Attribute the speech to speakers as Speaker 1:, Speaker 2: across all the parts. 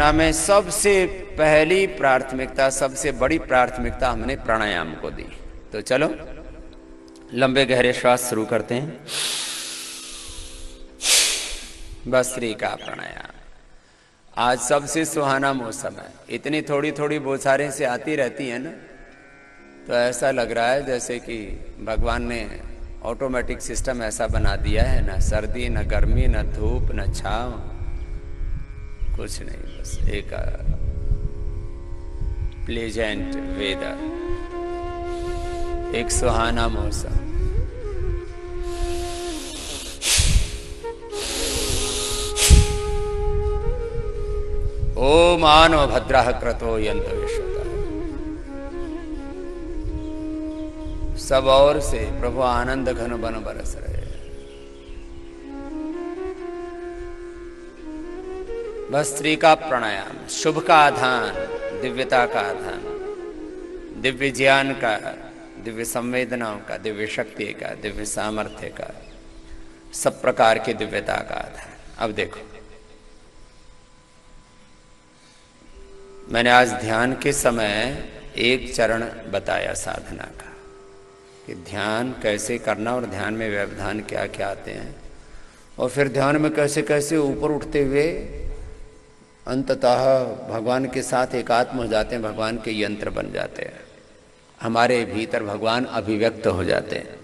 Speaker 1: में सबसे पहली प्राथमिकता, सबसे बड़ी प्राथमिकता हमने प्राणायाम को दी। तो चलो लंबे गहरे श्वास शुरू करते हैं। भस्त्रिका प्राणायाम। आज सबसे सुहाना मौसम है। इतनी थोड़ी थोड़ी बौछारें से आती रहती है ना, तो ऐसा लग रहा है जैसे कि भगवान ने ऑटोमेटिक सिस्टम ऐसा बना दिया है, ना सर्दी न गर्मी न धूप न छांव, कुछ नहीं, बस एक प्लेजेंट वेदर, एक सुहाना मौसम। ओम आनो भद्रः क्रतो यन्तो विश्वतः। सब ओर से प्रभु आनंद घन बन बरस रहे। भस्त्रिका प्राणायाम शुभ का आधान, दिव्यता का आधान, दिव्य ज्ञान का, दिव्य संवेदनाओं का, दिव्य शक्ति का, दिव्य सामर्थ्य का, सब प्रकार की दिव्यता का आधान। अब देखो, मैंने आज ध्यान के समय एक चरण बताया साधना का, कि ध्यान कैसे करना और ध्यान में व्यवधान क्या क्या आते हैं, और फिर ध्यान में कैसे कैसे ऊपर उठते हुए अंततः भगवान के साथ एकात्म हो जाते हैं, भगवान के यंत्र बन जाते हैं, हमारे भीतर भगवान अभिव्यक्त हो जाते हैं।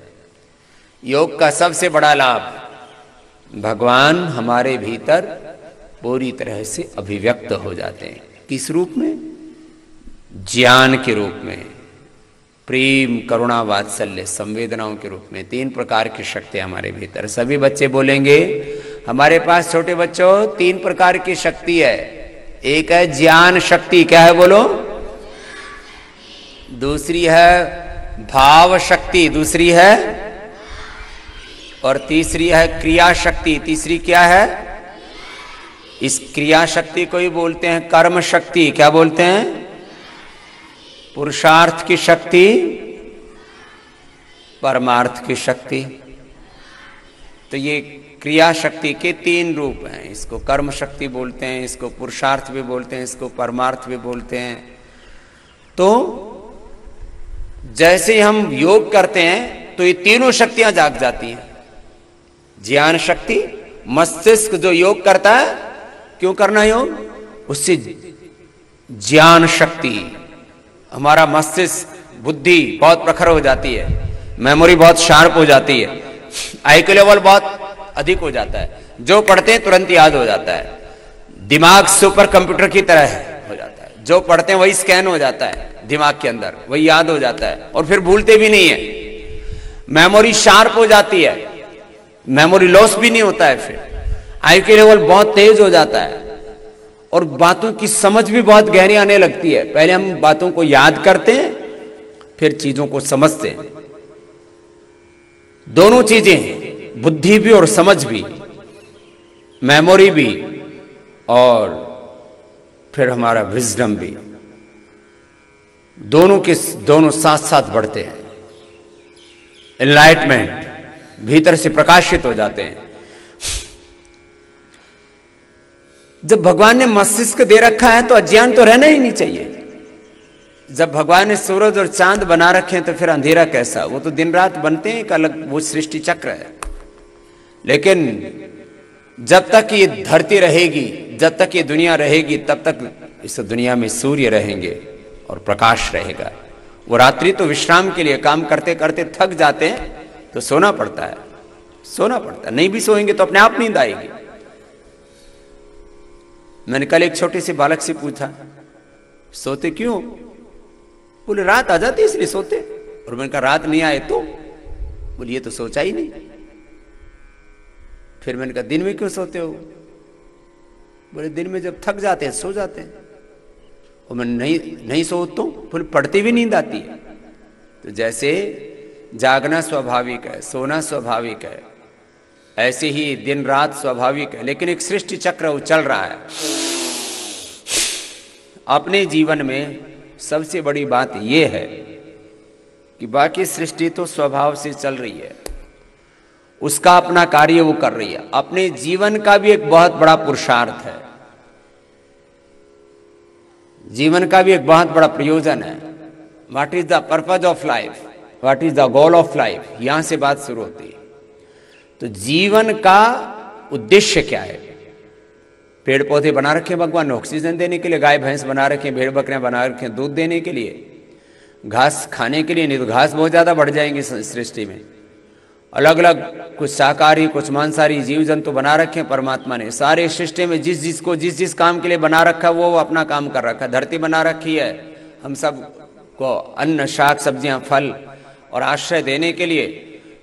Speaker 1: योग का सबसे बड़ा लाभ, भगवान हमारे भीतर पूरी तरह से अभिव्यक्त हो जाते हैं। किस रूप में? ज्ञान के रूप में, प्रेम करुणा वात्सल्य संवेदनाओं के रूप में। तीन प्रकार की शक्ति हमारे भीतर। सभी बच्चे बोलेंगे हमारे पास, छोटे बच्चों, तीन प्रकार की शक्ति है। एक है ज्ञान शक्ति, क्या है बोलो? दूसरी है भाव शक्ति, दूसरी है, और तीसरी है क्रिया शक्ति। तीसरी क्या है? इस क्रिया शक्ति को ही बोलते हैं कर्म शक्ति। क्या बोलते हैं? पुरुषार्थ की शक्ति, परमार्थ की शक्ति। तो ये क्रिया शक्ति के तीन रूप हैं। इसको कर्म शक्ति बोलते हैं, इसको पुरुषार्थ भी बोलते हैं, इसको परमार्थ भी बोलते हैं। तो जैसे हम योग करते हैं तो ये तीनों शक्तियां जाग जाती हैं। ज्ञान शक्ति, मस्तिष्क जो योग करता है, क्यों करना योग? उससे ज्ञान शक्ति, हमारा मस्तिष्क बुद्धि बहुत प्रखर हो जाती है, मेमोरी बहुत शार्प हो जाती है, आईक्यू लेवल बहुत अधिक हो जाता है। जो पढ़ते हैं तुरंत याद हो जाता है, दिमाग सुपर कंप्यूटर की तरह हो जाता है। जो पढ़ते हैं वही स्कैन हो जाता है दिमाग के अंदर, वही याद हो जाता है, और फिर भूलते भी नहीं है। मेमोरी शार्प हो जाती है, मेमोरी लॉस भी नहीं होता है। फिर आईक्यू लेवल बहुत तेज हो जाता है, और बातों की समझ भी बहुत गहरी आने लगती है। पहले हम बातों को याद करते हैं, फिर चीजों को समझते हैं। दोनों चीजें, बुद्धि भी और समझ भी, मेमोरी भी, और फिर हमारा विजडम भी, दोनों साथ साथ बढ़ते हैं। एनलाइटमेंट, भीतर से प्रकाशित हो जाते हैं। जब भगवान ने मस्तिष्क दे रखा है तो अज्ञान तो रहना ही नहीं चाहिए। जब भगवान ने सूरज और चांद बना रखे हैं तो फिर अंधेरा कैसा? वो तो दिन रात बनते हैं, एक अलग वो सृष्टि चक्र है। लेकिन जब तक ये धरती रहेगी, जब तक ये दुनिया रहेगी, तब तक इस दुनिया में सूर्य रहेंगे और प्रकाश रहेगा। वो रात्रि तो विश्राम के लिए, काम करते करते थक जाते हैं तो सोना पड़ता है, सोना पड़ता है। नहीं भी सोएंगे तो अपने आप नींद आएगी। मैंने कल एक छोटे से बालक से पूछा, सोते क्यों? बोले रात आ जाती है इसलिए सोते। और मैंने कहा रात नहीं आए तो? बोले ये तो सोचा ही नहीं। फिर मैंने कहा दिन में क्यों सोते हो? बोले दिन में जब थक जाते हैं सो जाते हैं। और मैं नहीं सो तो? बोले पढ़ती भी नींद आती है। तो जैसे जागना स्वाभाविक है, सोना स्वाभाविक है, ऐसे ही दिन रात स्वाभाविक है। लेकिन एक सृष्टि चक्र वो चल रहा है। अपने जीवन में सबसे बड़ी बात यह है कि बाकी सृष्टि तो स्वभाव से चल रही है, उसका अपना कार्य वो कर रही है। अपने जीवन का भी एक बहुत बड़ा पुरुषार्थ है जीवन का भी एक बहुत बड़ा प्रयोजन है। What is the purpose of life, what is the goal of life, यहां से बात शुरू होती है। तो जीवन का उद्देश्य क्या है? पेड़ पौधे बना रखे भगवान ने ऑक्सीजन देने के लिए, गाय भैंस बना रखे, भेड़ बकरियां बना रखे दूध देने के लिए, घास खाने के लिए, नहीं तो घास बहुत ज्यादा बढ़ जाएंगी सृष्टि में। अलग अलग कुछ शाकाहारी कुछ मांसाहारी जीव जंतु बना रखे परमात्मा ने। सारे सृष्टि में जिस जिसको जिस जिस काम के लिए बना रखा वो अपना काम कर रखा। धरती बना रखी है हम सब को अन्न शाक सब्जियां फल और आश्रय देने के लिए।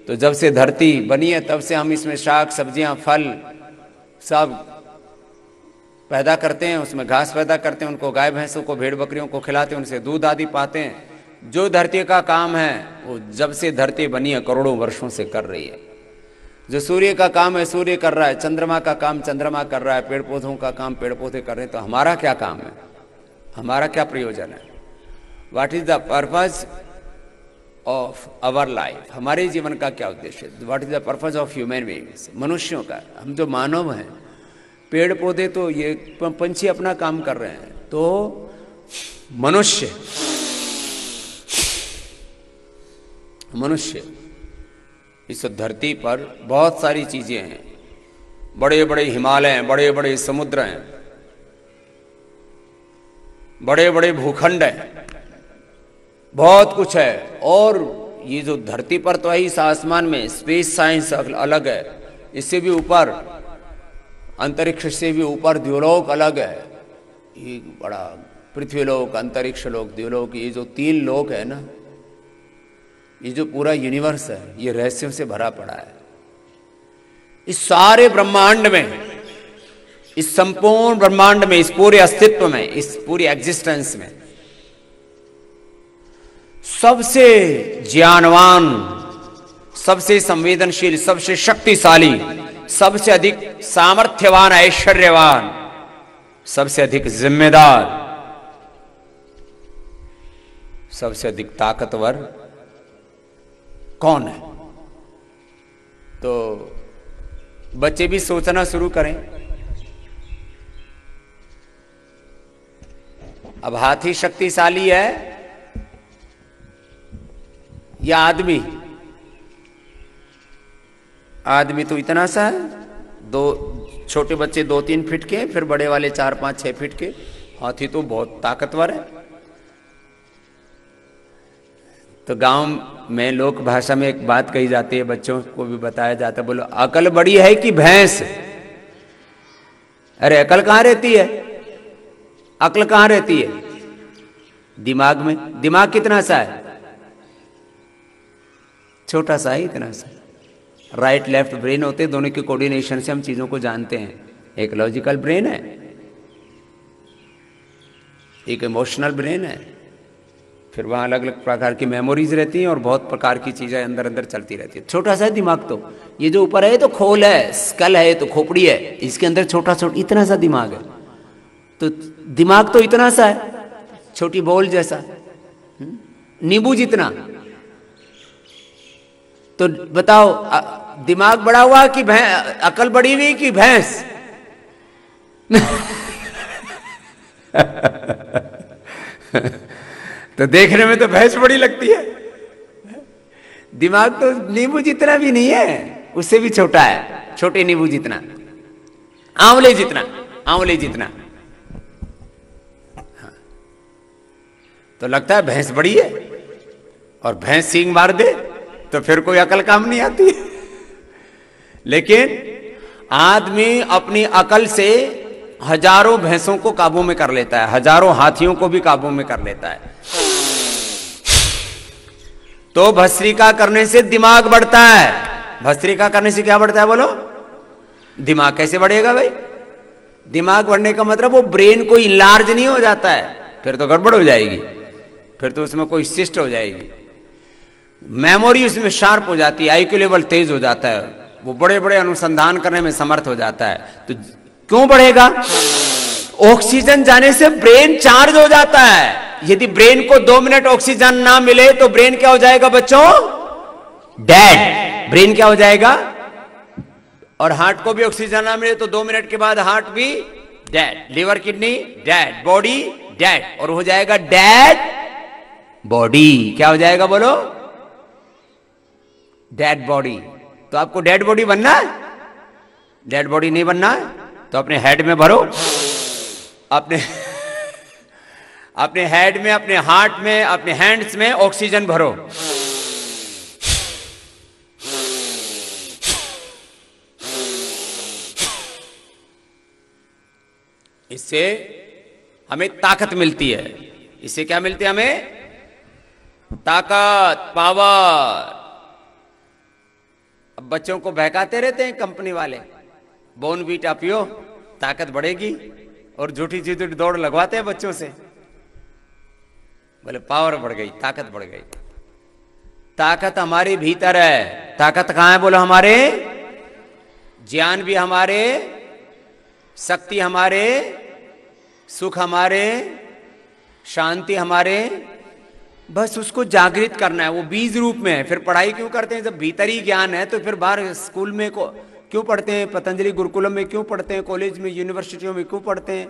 Speaker 1: तो जब से धरती बनी है तब से हम इसमें शाक सब्जियां फल सब पैदा करते हैं, उसमें घास पैदा करते हैं, उनको गाय भैंसों को भेड़ बकरियों को खिलाते हैं, उनसे दूध आदि पाते हैं। जो धरती का काम है वो जब से धरती बनी है करोड़ों वर्षों से कर रही है। जो सूर्य का काम है सूर्य कर रहा है, चंद्रमा का काम चंद्रमा कर रहा है, पेड़ पौधों का काम पेड़ पौधे कर रहे हैं। तो हमारा क्या काम है, हमारा क्या प्रयोजन है? What is the purpose of our life, हमारे जीवन का क्या उद्देश्य है? What is the purpose of human beings, मनुष्यों का, हम जो मानव हैं। पेड़ पौधे तो ये पंछी अपना काम कर रहे हैं, तो मनुष्य इस धरती पर बहुत सारी चीजें हैं। बड़े बड़े हिमालय हैं, बड़े बड़े समुद्र हैं, बड़े बड़े भूखंड हैं, बहुत कुछ है। और ये जो धरती पर तो है इस आसमान में स्पेस साइंस अलग है, इससे भी ऊपर अंतरिक्ष से भी ऊपर द्युलोक अलग है। ये बड़ा पृथ्वीलोक अंतरिक्ष लोक द्युलोक, ये जो 3 लोक है ना, ये जो पूरा यूनिवर्स है ये रहस्यों से भरा पड़ा है। इस सारे ब्रह्मांड में, इस संपूर्ण ब्रह्मांड में, इस पूरे अस्तित्व में, इस पूरी एग्जिस्टेंस में सबसे ज्ञानवान, सबसे संवेदनशील, सबसे शक्तिशाली, सबसे अधिक सामर्थ्यवान, ऐश्वर्यवान, सबसे अधिक जिम्मेदार, सबसे अधिक ताकतवर कौन है? तो बच्चे भी सोचना शुरू करें। अब हाथी शक्तिशाली है या आदमी? आदमी तो इतना सा है, 2 छोटे बच्चे 2-3 फीट के, फिर बड़े वाले 4-5-6 फीट के। हाथी तो बहुत ताकतवर है। तो गांव में लोक भाषा में एक बात कही जाती है, बच्चों को भी बताया जाता है, बोलो अकल बड़ी है कि भैंस? अरे अकल कहां रहती है? अकल कहां रहती है? दिमाग में। दिमाग कितना सा है? छोटा सा है, इतना सा। राइट लेफ्ट ब्रेन होते, दोनों के कोऑर्डिनेशन से हम चीजों को जानते हैं। एक लॉजिकल ब्रेन है, एक इमोशनल ब्रेन है, फिर वहां अलग अलग प्रकार की मेमोरीज रहती हैं और बहुत प्रकार की चीजें अंदर अंदर चलती रहती है। छोटा सा है दिमाग। तो ये जो ऊपर है तो खोल है, स्कल है, तो खोपड़ी है, इसके अंदर छोटा छोटा इतना सा दिमाग है। तो दिमाग तो इतना सा है, छोटी बॉल जैसा, नींबू जितना। तो बताओ दिमाग बड़ा हुआ कि अकल बड़ी हुई कि भैंस? तो देखने में तो भैंस बड़ी लगती है। दिमाग तो नींबू जितना भी नहीं है, उससे भी छोटा है, छोटे नींबू जितना, आंवले जितना, आंवले जितना। हाँ। तो लगता है भैंस बड़ी है, और भैंस सींग मार दे तो फिर कोई अकल काम नहीं आती। लेकिन आदमी अपनी अकल से हजारों भैंसों को काबू में कर लेता है, हजारों हाथियों को भी काबू में कर लेता है। तो भस्त्रिका करने से दिमाग बढ़ता है। भस्त्रिका करने से क्या बढ़ता है बोलो? दिमाग। कैसे बढ़ेगा भाई? दिमाग बढ़ने का मतलब वो ब्रेन को इलार्ज नहीं हो जाता है, फिर तो गड़बड़ हो जाएगी, फिर तो उसमें कोई शिष्ट हो जाएगी। मेमोरी उसमें शार्प हो जाती है, आईक्यू लेवल तेज हो जाता है, वो बड़े बड़े अनुसंधान करने में समर्थ हो जाता है। तो क्यों बढ़ेगा? ऑक्सीजन जाने से ब्रेन चार्ज हो जाता है। यदि ब्रेन को 2 मिनट ऑक्सीजन ना मिले तो ब्रेन क्या हो जाएगा बच्चों? डेड। ब्रेन क्या हो जाएगा? और हार्ट को भी ऑक्सीजन ना मिले तो 2 मिनट के बाद हार्ट भी dead, liver kidney dead, body dead, और हो जाएगा डेड बॉडी। क्या हो जाएगा बोलो? Dead body. तो आपको डेड बॉडी बनना है? डेड बॉडी नहीं बनना है तो अपने हेड में भरो, अपने अपने हेड में, अपने हार्ट में, अपने हैंड्स में ऑक्सीजन भरो। इससे हमें ताकत मिलती है। इससे क्या मिलती है हमें? ताकत, पावर। अब बच्चों को बहकाते रहते हैं कंपनी वाले, बोर्नवीटा पियो ताकत बढ़ेगी, और झूठी झूठी दौड़ लगवाते हैं बच्चों से, बोले पावर बढ़ गई, ताकत बढ़ गई। ताकत हमारे भीतर है। ताकत कहां है बोलो? हमारे ज्ञान भी हमारे, शक्ति हमारे, सुख हमारे, शांति हमारे। बस उसको जागृत करना है, वो बीज रूप में है। फिर पढ़ाई क्यों करते हैं? जब भीतर ही ज्ञान है तो फिर बाहर स्कूल में क्यों पढ़ते हैं? पतंजलि गुरुकुलम में क्यों पढ़ते हैं? कॉलेज में, यूनिवर्सिटियों में क्यों पढ़ते हैं?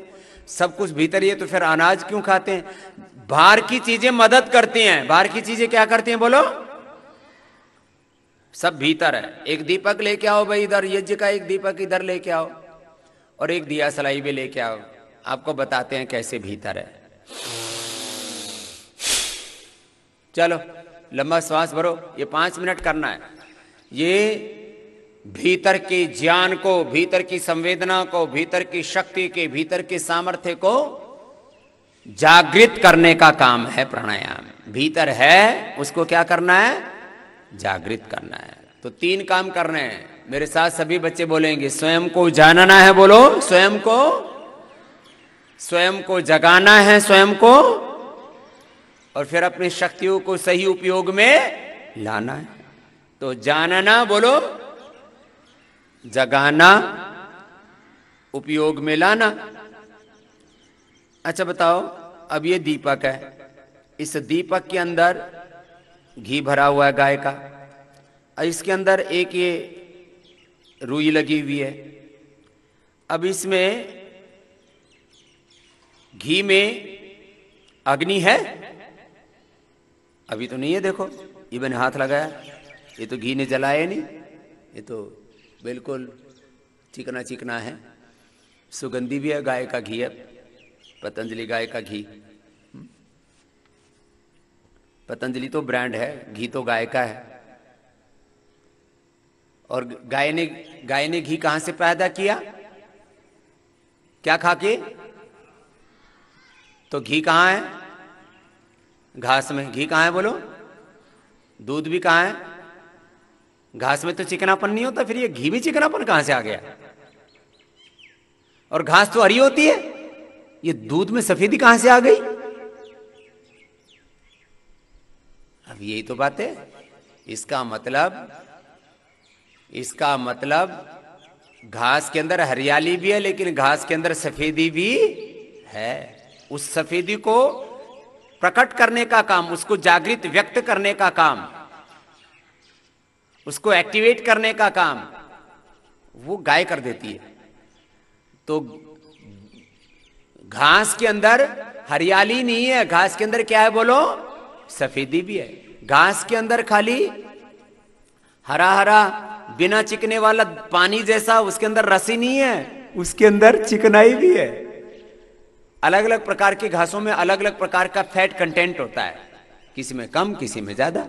Speaker 1: सब कुछ भीतर ही है तो फिर अनाज क्यों खाते हैं? बाहर की चीजें मदद करती हैं। बाहर की चीजें क्या करती हैं बोलो? सब भीतर है। एक दीपक लेके आओ भाई, इधर यज्ञ का एक दीपक इधर लेके आओ, और एक दिया सलाई भी लेके आओ, आपको बताते हैं कैसे भीतर है। चलो लंबा श्वास भरो, ये 5 मिनट करना है। ये भीतर के ज्ञान को, भीतर की संवेदना को, भीतर की शक्ति के, भीतर के सामर्थ्य को जागृत करने का काम है प्राणायाम। भीतर है उसको क्या करना है? जागृत करना है। तो 3 काम करने हैं। मेरे साथ सभी बच्चे बोलेंगे, स्वयं को जानना है, बोलो स्वयं को जगाना है, स्वयं को, और फिर अपनी शक्तियों को सही उपयोग में लाना है। तो जानना बोलो, जगाना, उपयोग में लाना। अच्छा बताओ, अब ये दीपक है, इस दीपक के अंदर घी भरा हुआ है गाय का, और इसके अंदर एक ये रुई लगी हुई है। अब इसमें घी में अग्नि है? अभी तो नहीं है। देखो ये मैंने हाथ लगाया, ये तो घी ने जलाया नहीं, ये तो बिल्कुल चिकना चिकना है, सुगंधी भी है, गाय का घी है, पतंजलि गाय का घी। पतंजलि तो ब्रांड है, घी तो गाय का है। और गाय ने घी कहां से पैदा किया? क्या खा के? तो घी कहां है? घास में। घी कहां है बोलो? दूध भी कहां है? घास में तो चिकनापन नहीं होता, फिर ये घी में चिकनापन कहां से आ गया? और घास तो हरी होती है, ये दूध में सफेदी कहां से आ गई? अब यही तो बात है। इसका मतलब घास के अंदर हरियाली भी है, लेकिन घास के अंदर सफेदी भी है। उस सफेदी को प्रकट करने का काम, उसको जागृत व्यक्त करने का काम, उसको एक्टिवेट करने का काम वो गाय कर देती है। तो घास के अंदर हरियाली नहीं है, घास के अंदर क्या है बोलो? सफेदी भी है। घास के अंदर खाली हरा हरा बिना चिकने वाला पानी जैसा, उसके अंदर रसी नहीं है, उसके अंदर चिकनाई भी है। अलग अलग प्रकार की घासों में अलग अलग प्रकार का फैट कंटेंट होता है, किसी में कम, किसी में ज्यादा।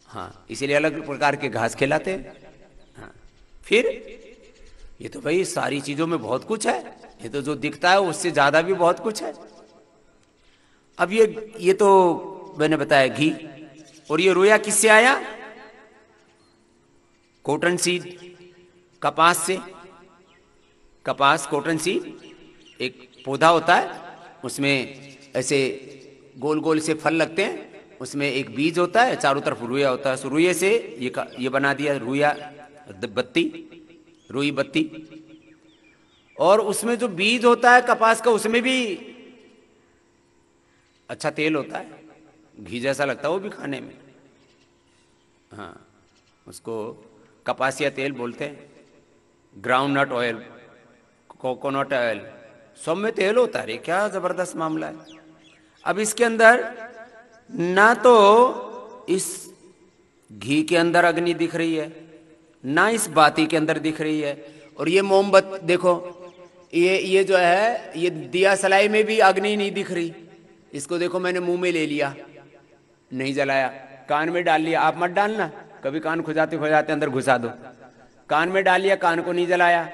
Speaker 1: हाँ, इसीलिए अलग अलग प्रकार के घास खिलाते हैं। हाँ, फिर ये तो भाई सारी चीजों में बहुत कुछ है, ये तो जो दिखता है उससे ज्यादा भी बहुत कुछ है। अब ये तो मैंने बताया घी, और ये रोया किससे आया? कॉटन सीड, कपास से। कपास, कॉटन सीड एक पौधा होता है, उसमें ऐसे गोल गोल से फल लगते हैं, उसमें एक बीज होता है, चारों तरफ रुइया होता है। रुइये से ये बना दिया रुइया बत्ती, रुई बत्ती। और उसमें जो बीज होता है कपास का, उसमें भी अच्छा तेल होता है, घी जैसा लगता है वो भी खाने में। हाँ, उसको कपासिया तेल बोलते हैं, groundnut oil, coconut oil, सब में तेल होता है रे, क्या जबरदस्त मामला है। अब इसके अंदर ना तो इस घी के अंदर अग्नि दिख रही है, ना इस बाती के अंदर दिख रही है। और ये मोमबत्ती देखो, ये जो है, ये दिया सलाई में भी अग्नि नहीं दिख रही। इसको देखो, मैंने मुंह में ले लिया, नहीं जलाया, कान में डाल लिया, आप मत डालना, कभी कान खुजाते खुजाते अंदर घुसा दो। कान में डाल लिया, कान को नहीं जलाया,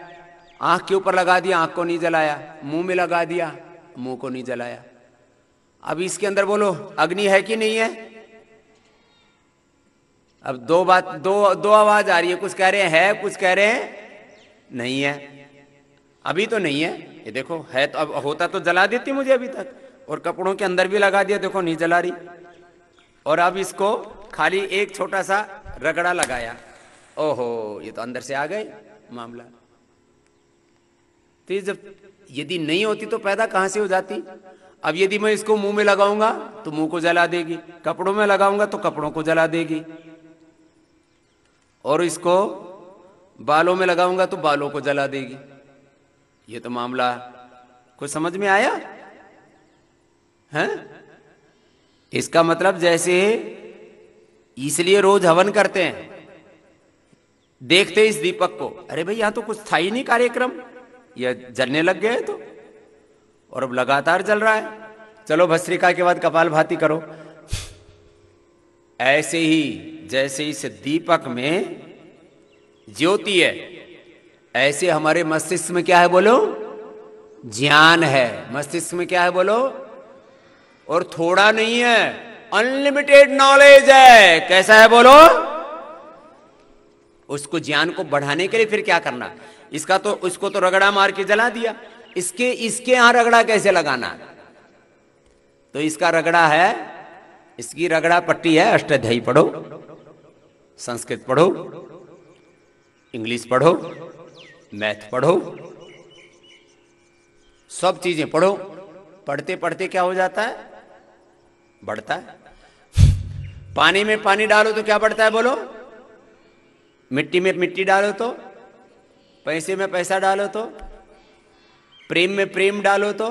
Speaker 1: आंख के ऊपर लगा दिया, आंख को नहीं जलाया, मुंह में लगा दिया, मुंह को नहीं जलाया। अब इसके अंदर बोलो अग्नि है कि नहीं है? अब दो आवाज आ रही है, कुछ कह रहे हैं है, कुछ कह रहे हैं नहीं है। अभी तो नहीं है, ये देखो है तो, अब होता तो जला देती मुझे अभी तक, और कपड़ों के अंदर भी लगा दिया, देखो नहीं जला रही। और अब इसको खाली एक छोटा सा रगड़ा लगाया, ओहो ये तो अंदर से आ गए मामला। तो जब यदि नहीं होती तो पैदा कहां से हो जाती? अब यदि मैं इसको मुंह में लगाऊंगा तो मुंह को जला देगी, कपड़ों में लगाऊंगा तो कपड़ों को जला देगी, और इसको बालों में लगाऊंगा तो बालों को जला देगी। ये तो मामला कुछ समझ में आया है? इसका मतलब जैसे इसलिए रोज हवन करते हैं, देखते इस दीपक को, अरे भाई यहां तो कुछ था ही नहीं कार्यक्रम, यह जलने लग गया है तो, और अब लगातार जल रहा है। चलो भस्त्रिका के बाद कपालभाति करो। ऐसे ही जैसे इस दीपक में ज्योति है, ऐसे हमारे मस्तिष्क में क्या है बोलो? ज्ञान है। मस्तिष्क में क्या है बोलो? और थोड़ा नहीं है, अनलिमिटेड नॉलेज है। कैसा है बोलो? उसको ज्ञान को बढ़ाने के लिए फिर क्या करना? इसका तो, उसको तो रगड़ा मार के जला दिया, इसके यहां रगड़ा कैसे लगाना? तो इसका रगड़ा है, इसकी रगड़ा पट्टी है, अष्टाध्यायी पढ़ो, संस्कृत पढ़ो, इंग्लिश पढ़ो, मैथ पढ़ो, सब चीजें पढ़ो। पढ़ते पढ़ते क्या हो जाता है? बढ़ता है। पानी में पानी डालो तो क्या बढ़ता है बोलो? मिट्टी में मिट्टी डालो तो, पैसे में पैसा डालो तो, प्रेम में प्रेम डालो तो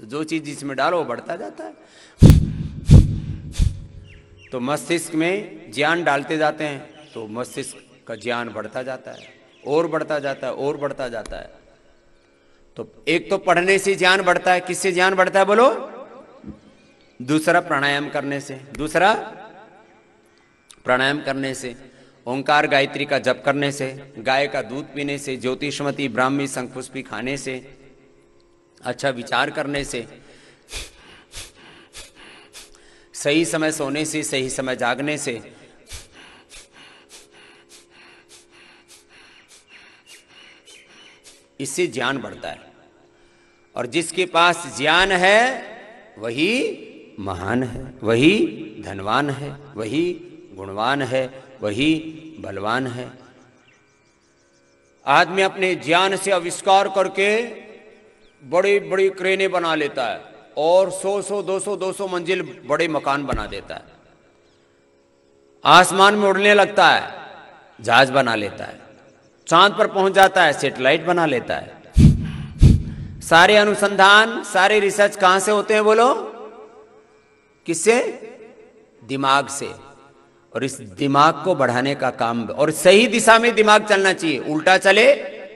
Speaker 1: जो चीज जिसमें डालो वो बढ़ता जाता है। तो मस्तिष्क में ज्ञान डालते जाते हैं तो मस्तिष्क का ज्ञान बढ़ता जाता है, और बढ़ता जाता है, और बढ़ता जाता है। तो एक तो पढ़ने से ज्ञान बढ़ता है, किससे ज्ञान बढ़ता है बोलो? दूसरा प्राणायाम करने से, दूसरा प्राणायाम करने से, ओंकार गायत्री का जप करने से, गाय का दूध पीने से, ज्योतिषमती ब्राह्मी शंखपुष्पी खाने से, अच्छा विचार करने से, सही समय सोने से, सही समय जागने से, इससे ज्ञान बढ़ता है। और जिसके पास ज्ञान है वही महान है, वही धनवान है, वही गुणवान है, वही बलवान है। आदमी अपने ज्ञान से आविष्कार करके बड़ी बड़ी क्रेनें बना लेता है, और 100 200 मंजिल बड़े मकान बना देता है, आसमान में उड़ने लगता है, जहाज बना लेता है, चांद पर पहुंच जाता है, सैटेलाइट बना लेता है। सारे अनुसंधान, सारे रिसर्च कहां से होते हैं बोलो? किससे? दिमाग से। और इस दिमाग को बढ़ाने का काम, और सही दिशा में दिमाग चलना चाहिए। उल्टा चले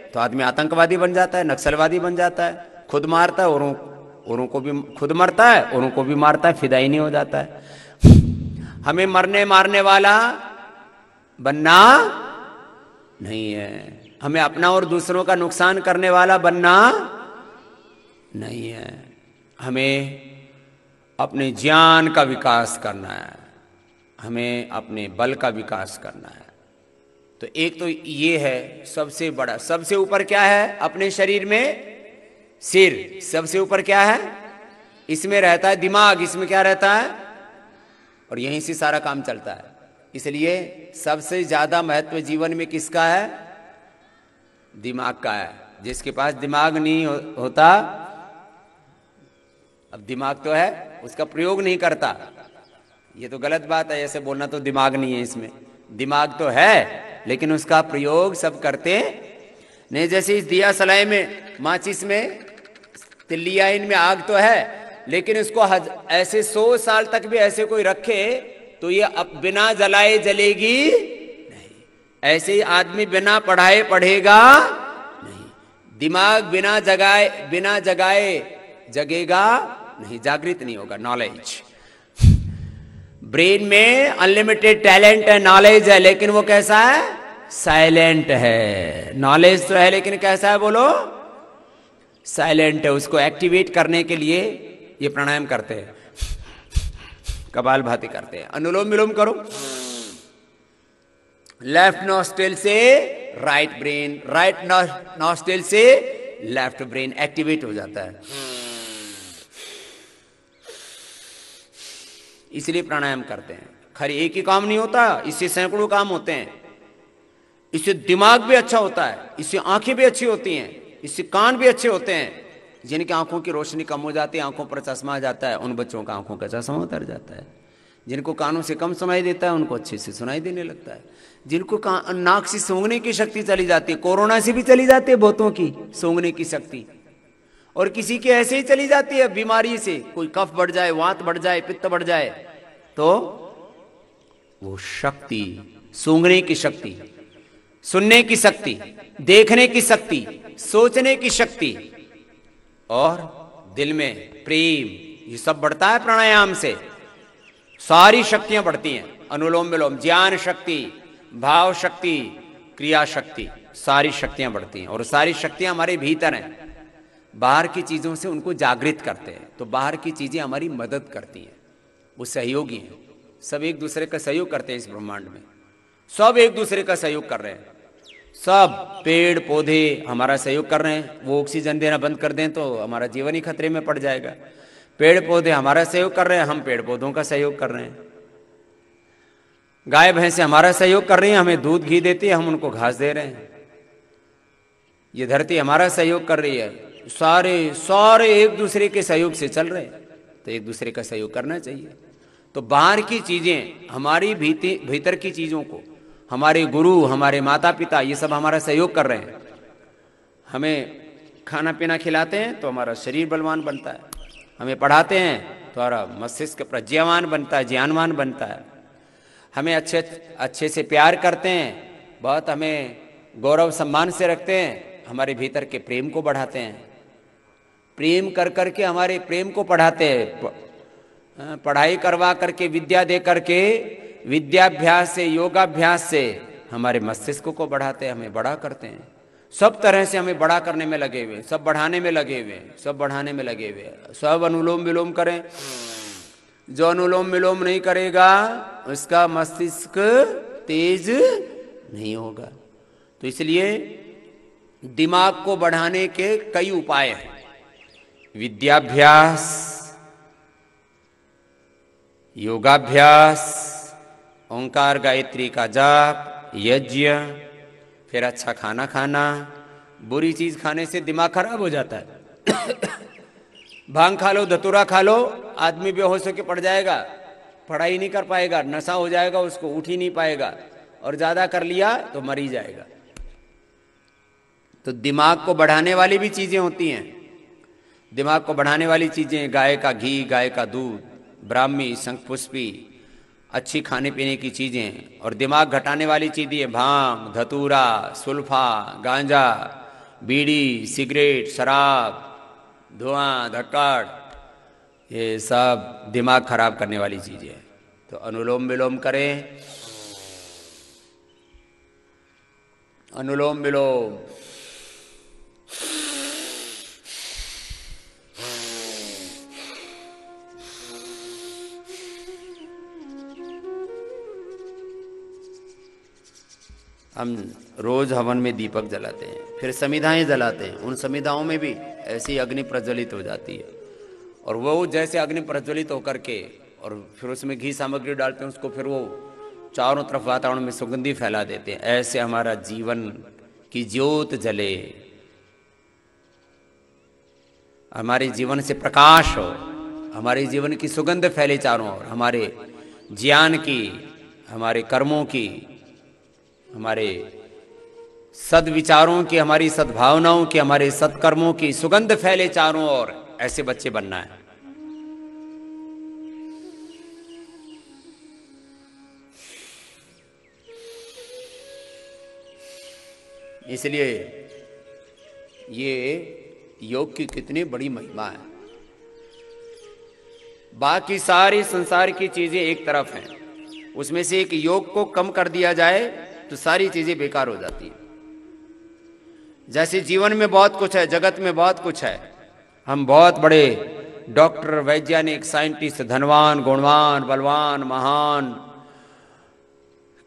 Speaker 1: तो आदमी आतंकवादी बन जाता है, नक्सलवादी बन जाता है, खुद मारता है, औरों को भी खुद मरता है, औरों को भी मारता है, फिदाई नहीं हो जाता है। हमें मरने मारने वाला बनना नहीं है, हमें अपना और दूसरों का नुकसान करने वाला बनना नहीं है। हमें अपने ज्ञान का विकास करना है, हमें अपने बल का विकास करना है। तो एक तो ये है सबसे बड़ा। सबसे ऊपर क्या है अपने शरीर में? सिर। सबसे ऊपर क्या है? इसमें रहता है दिमाग। इसमें क्या रहता है? और यहीं से सारा काम चलता है। इसलिए सबसे ज्यादा महत्व जीवन में किसका है? दिमाग का है। जिसके पास दिमाग नहीं होता, अब दिमाग तो है, उसका प्रयोग नहीं करता, ये तो गलत बात है। ऐसे बोलना तो दिमाग नहीं है, इसमें दिमाग तो है लेकिन उसका प्रयोग सब करते नहीं। जैसे इस दिया सलाई में माचिस में, तिल्लिया इनमें आग तो है, लेकिन इसको ऐसे 100 साल तक भी ऐसे कोई रखे तो ये अब बिना जलाए जलेगी नहीं। ऐसे ही आदमी बिना पढ़ाए पढ़ेगा नहीं, दिमाग बिना जगाए जगेगा नहीं, जागृत नहीं होगा। नॉलेज, ब्रेन में अनलिमिटेड टैलेंट है, नॉलेज है, लेकिन वो कैसा है? साइलेंट है। नॉलेज तो है लेकिन कैसा है बोलो? साइलेंट है। उसको एक्टिवेट करने के लिए ये प्राणायाम करते हैं, कपालभाति करते हैं। अनुलोम विलोम करो, लेफ्ट नॉस्ट्रिल से राइट ब्रेन, राइट नॉस्ट्रिल से लेफ्ट ब्रेन एक्टिवेट हो जाता है। इसलिए प्राणायाम करते हैं। खाली एक ही काम नहीं होता, इससे सैकड़ों काम होते हैं। इससे दिमाग भी अच्छा होता है, इससे आंखें भी अच्छी होती हैं, इससे कान भी अच्छे होते हैं। जिनकी आंखों की रोशनी कम हो जाती है, आंखों पर चश्मा आ जाता है, उन बच्चों का आंखों का चश्मा उतर जाता है। जिनको कानों से कम सुनाई देता है उनको अच्छे से सुनाई देने लगता है। जिनको नाक से सूंघने की शक्ति चली जाती है, कोरोना से भी चली जाती है बहुतों की सूंघने की शक्ति, और किसी की ऐसे ही चली जाती है बीमारी से। कोई कफ बढ़ जाए, वात बढ़ जाए, पित्त बढ़ जाए, तो वो शक्ति, सूंघने की शक्ति, सुनने की शक्ति, देखने की शक्ति, सोचने की शक्ति और दिल में प्रेम, ये सब बढ़ता है प्राणायाम से। सारी शक्तियां बढ़ती हैं। अनुलोम विलोम, ज्ञान शक्ति, भाव शक्ति, क्रिया शक्ति, सारी शक्तियां बढ़ती हैं। और सारी शक्तियां हमारे भीतर हैं। बाहर की चीजों से उनको जागृत करते हैं, तो बाहर की चीजें हमारी मदद करती हैं, वो सहयोगी हैं। सब एक दूसरे का सहयोग करते हैं। इस ब्रह्मांड में सब एक दूसरे का सहयोग कर रहे हैं। सब पेड़ पौधे हमारा सहयोग कर रहे हैं। वो ऑक्सीजन देना बंद कर दें तो हमारा जीवन ही खतरे में पड़ जाएगा। पेड़ पौधे हमारा सहयोग कर रहे हैं, हम पेड़ पौधों का सहयोग कर रहे हैं। गाय भैंसे हमारा सहयोग कर रही हैं, हमें दूध घी देती है, हम उनको घास दे रहे हैं। ये धरती हमारा सहयोग कर रही है। सारे एक दूसरे के सहयोग से चल रहे हैं, तो एक दूसरे का सहयोग करना चाहिए। तो बाहर की चीजें, हमारी भीतर की चीजों को हमारे गुरु, हमारे माता पिता, ये सब हमारा सहयोग कर रहे हैं। हमें खाना पीना खिलाते हैं तो हमारा शरीर बलवान बनता है। हमें पढ़ाते हैं तो हमारा मस्तिष्क प्रज्ञावान बनता है, ज्ञानवान बनता है। हमें अच्छे से प्यार करते हैं, बहुत हमें गौरव सम्मान से रखते हैं, हमारे भीतर के प्रेम को बढ़ाते हैं। प्रेम कर करके हमारे प्रेम को बढ़ाते हैं। पढ़ाई करवा करके, विद्या दे करके, विद्याभ्यास से, योगाभ्यास से हमारे मस्तिष्क को बढ़ाते हैं, हमें बड़ा करते हैं। सब तरह से हमें बड़ा करने में लगे हुए, सब बढ़ाने में लगे हुए, सब बढ़ाने में लगे हुए। सब अनुलोम विलोम करें। जो अनुलोम विलोम नहीं करेगा उसका मस्तिष्क तेज नहीं होगा। तो इसलिए दिमाग को बढ़ाने के कई उपाय हैं। विद्याभ्यास, योगाभ्यास, ओंकार गायत्री का जाप, यज्ञ, फिर अच्छा खाना खाना। बुरी चीज खाने से दिमाग खराब हो जाता है। भांग खा लो, धतूरा खा लो, आदमी बेहोश होकर पड़ जाएगा, पढ़ाई नहीं कर पाएगा, नशा हो जाएगा, उसको उठ ही नहीं पाएगा, और ज्यादा कर लिया तो मर ही जाएगा। तो दिमाग को बढ़ाने वाली भी चीजें होती हैं। दिमाग को बढ़ाने वाली चीजें, गाय का घी, गाय का दूध, ब्राह्मी, शंखपुष्पी, अच्छी खाने पीने की चीजें। और दिमाग घटाने वाली चीजें भांग, धतूरा, सुल्फा, गांजा, बीड़ी, सिगरेट, शराब, धुआं, धक्कड़, ये सब दिमाग खराब करने वाली चीजें हैं। तो अनुलोम विलोम करें। अनुलोम विलोम, हम रोज हवन में दीपक जलाते हैं, फिर समिधाएं जलाते हैं। उन समिधाओं में भी ऐसी अग्नि प्रज्वलित हो जाती है, और वो जैसे अग्नि प्रज्वलित होकर के, और फिर उसमें घी सामग्री डालते हैं, उसको फिर वो चारों तरफ वातावरण में सुगंधी फैला देते हैं। ऐसे हमारा जीवन की ज्योत जले, हमारे जीवन से प्रकाश हो, हमारे जीवन की सुगंध फैले चारों ओर, हमारे ज्ञान की, हमारे कर्मों की, हमारे सद्विचारों की, हमारी सद्भावनाओं की, हमारे सत्कर्मों की सुगंध फैले चारों ओर, ऐसे बच्चे बनना है। इसलिए ये योग की कितनी बड़ी महिमा है। बाकी सारी संसार की चीजें एक तरफ हैं, उसमें से एक योग को कम कर दिया जाए तो सारी चीजें बेकार हो जाती हैं। जैसे जीवन में बहुत कुछ है, जगत में बहुत कुछ है, हम बहुत बड़े डॉक्टर, वैज्ञानिक, साइंटिस्ट, धनवान, गुणवान, बलवान, महान,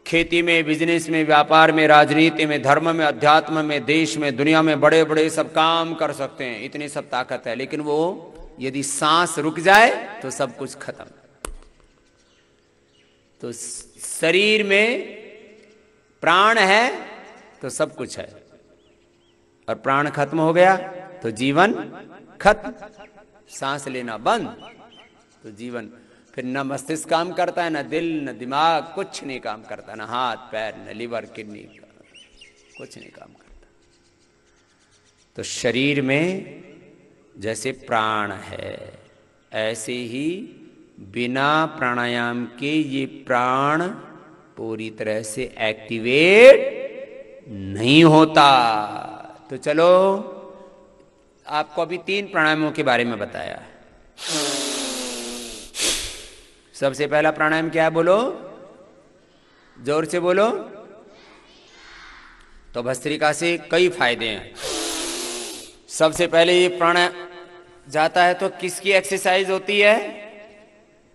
Speaker 1: खेती में, बिजनेस में, व्यापार में, राजनीति में, धर्म में, अध्यात्म में, देश में, दुनिया में बड़े बड़े सब काम कर सकते हैं, इतनी सब ताकत है। लेकिन वो यदि सांस रुक जाए तो सब कुछ खत्म। तो शरीर में प्राण है तो सब कुछ है, और प्राण खत्म हो गया तो जीवन खत्म। सांस लेना बंद तो जीवन, फिर न मस्तिष्क काम करता है, न दिल, न दिमाग, कुछ नहीं काम करता, न हाथ पैर, न लिवर, किडनी, कुछ नहीं काम करता। तो शरीर में जैसे प्राण है, ऐसे ही बिना प्राणायाम के ये प्राण पूरी तरह से एक्टिवेट नहीं होता। तो चलो, आपको अभी 3 प्राणायामों के बारे में बताया। सबसे पहला प्राणायाम क्या है, बोलो, जोर से बोलो। तो भस्त्रिका से कई फायदे हैं। सबसे पहले ये प्राणायाम जाता है तो किसकी एक्सरसाइज होती है?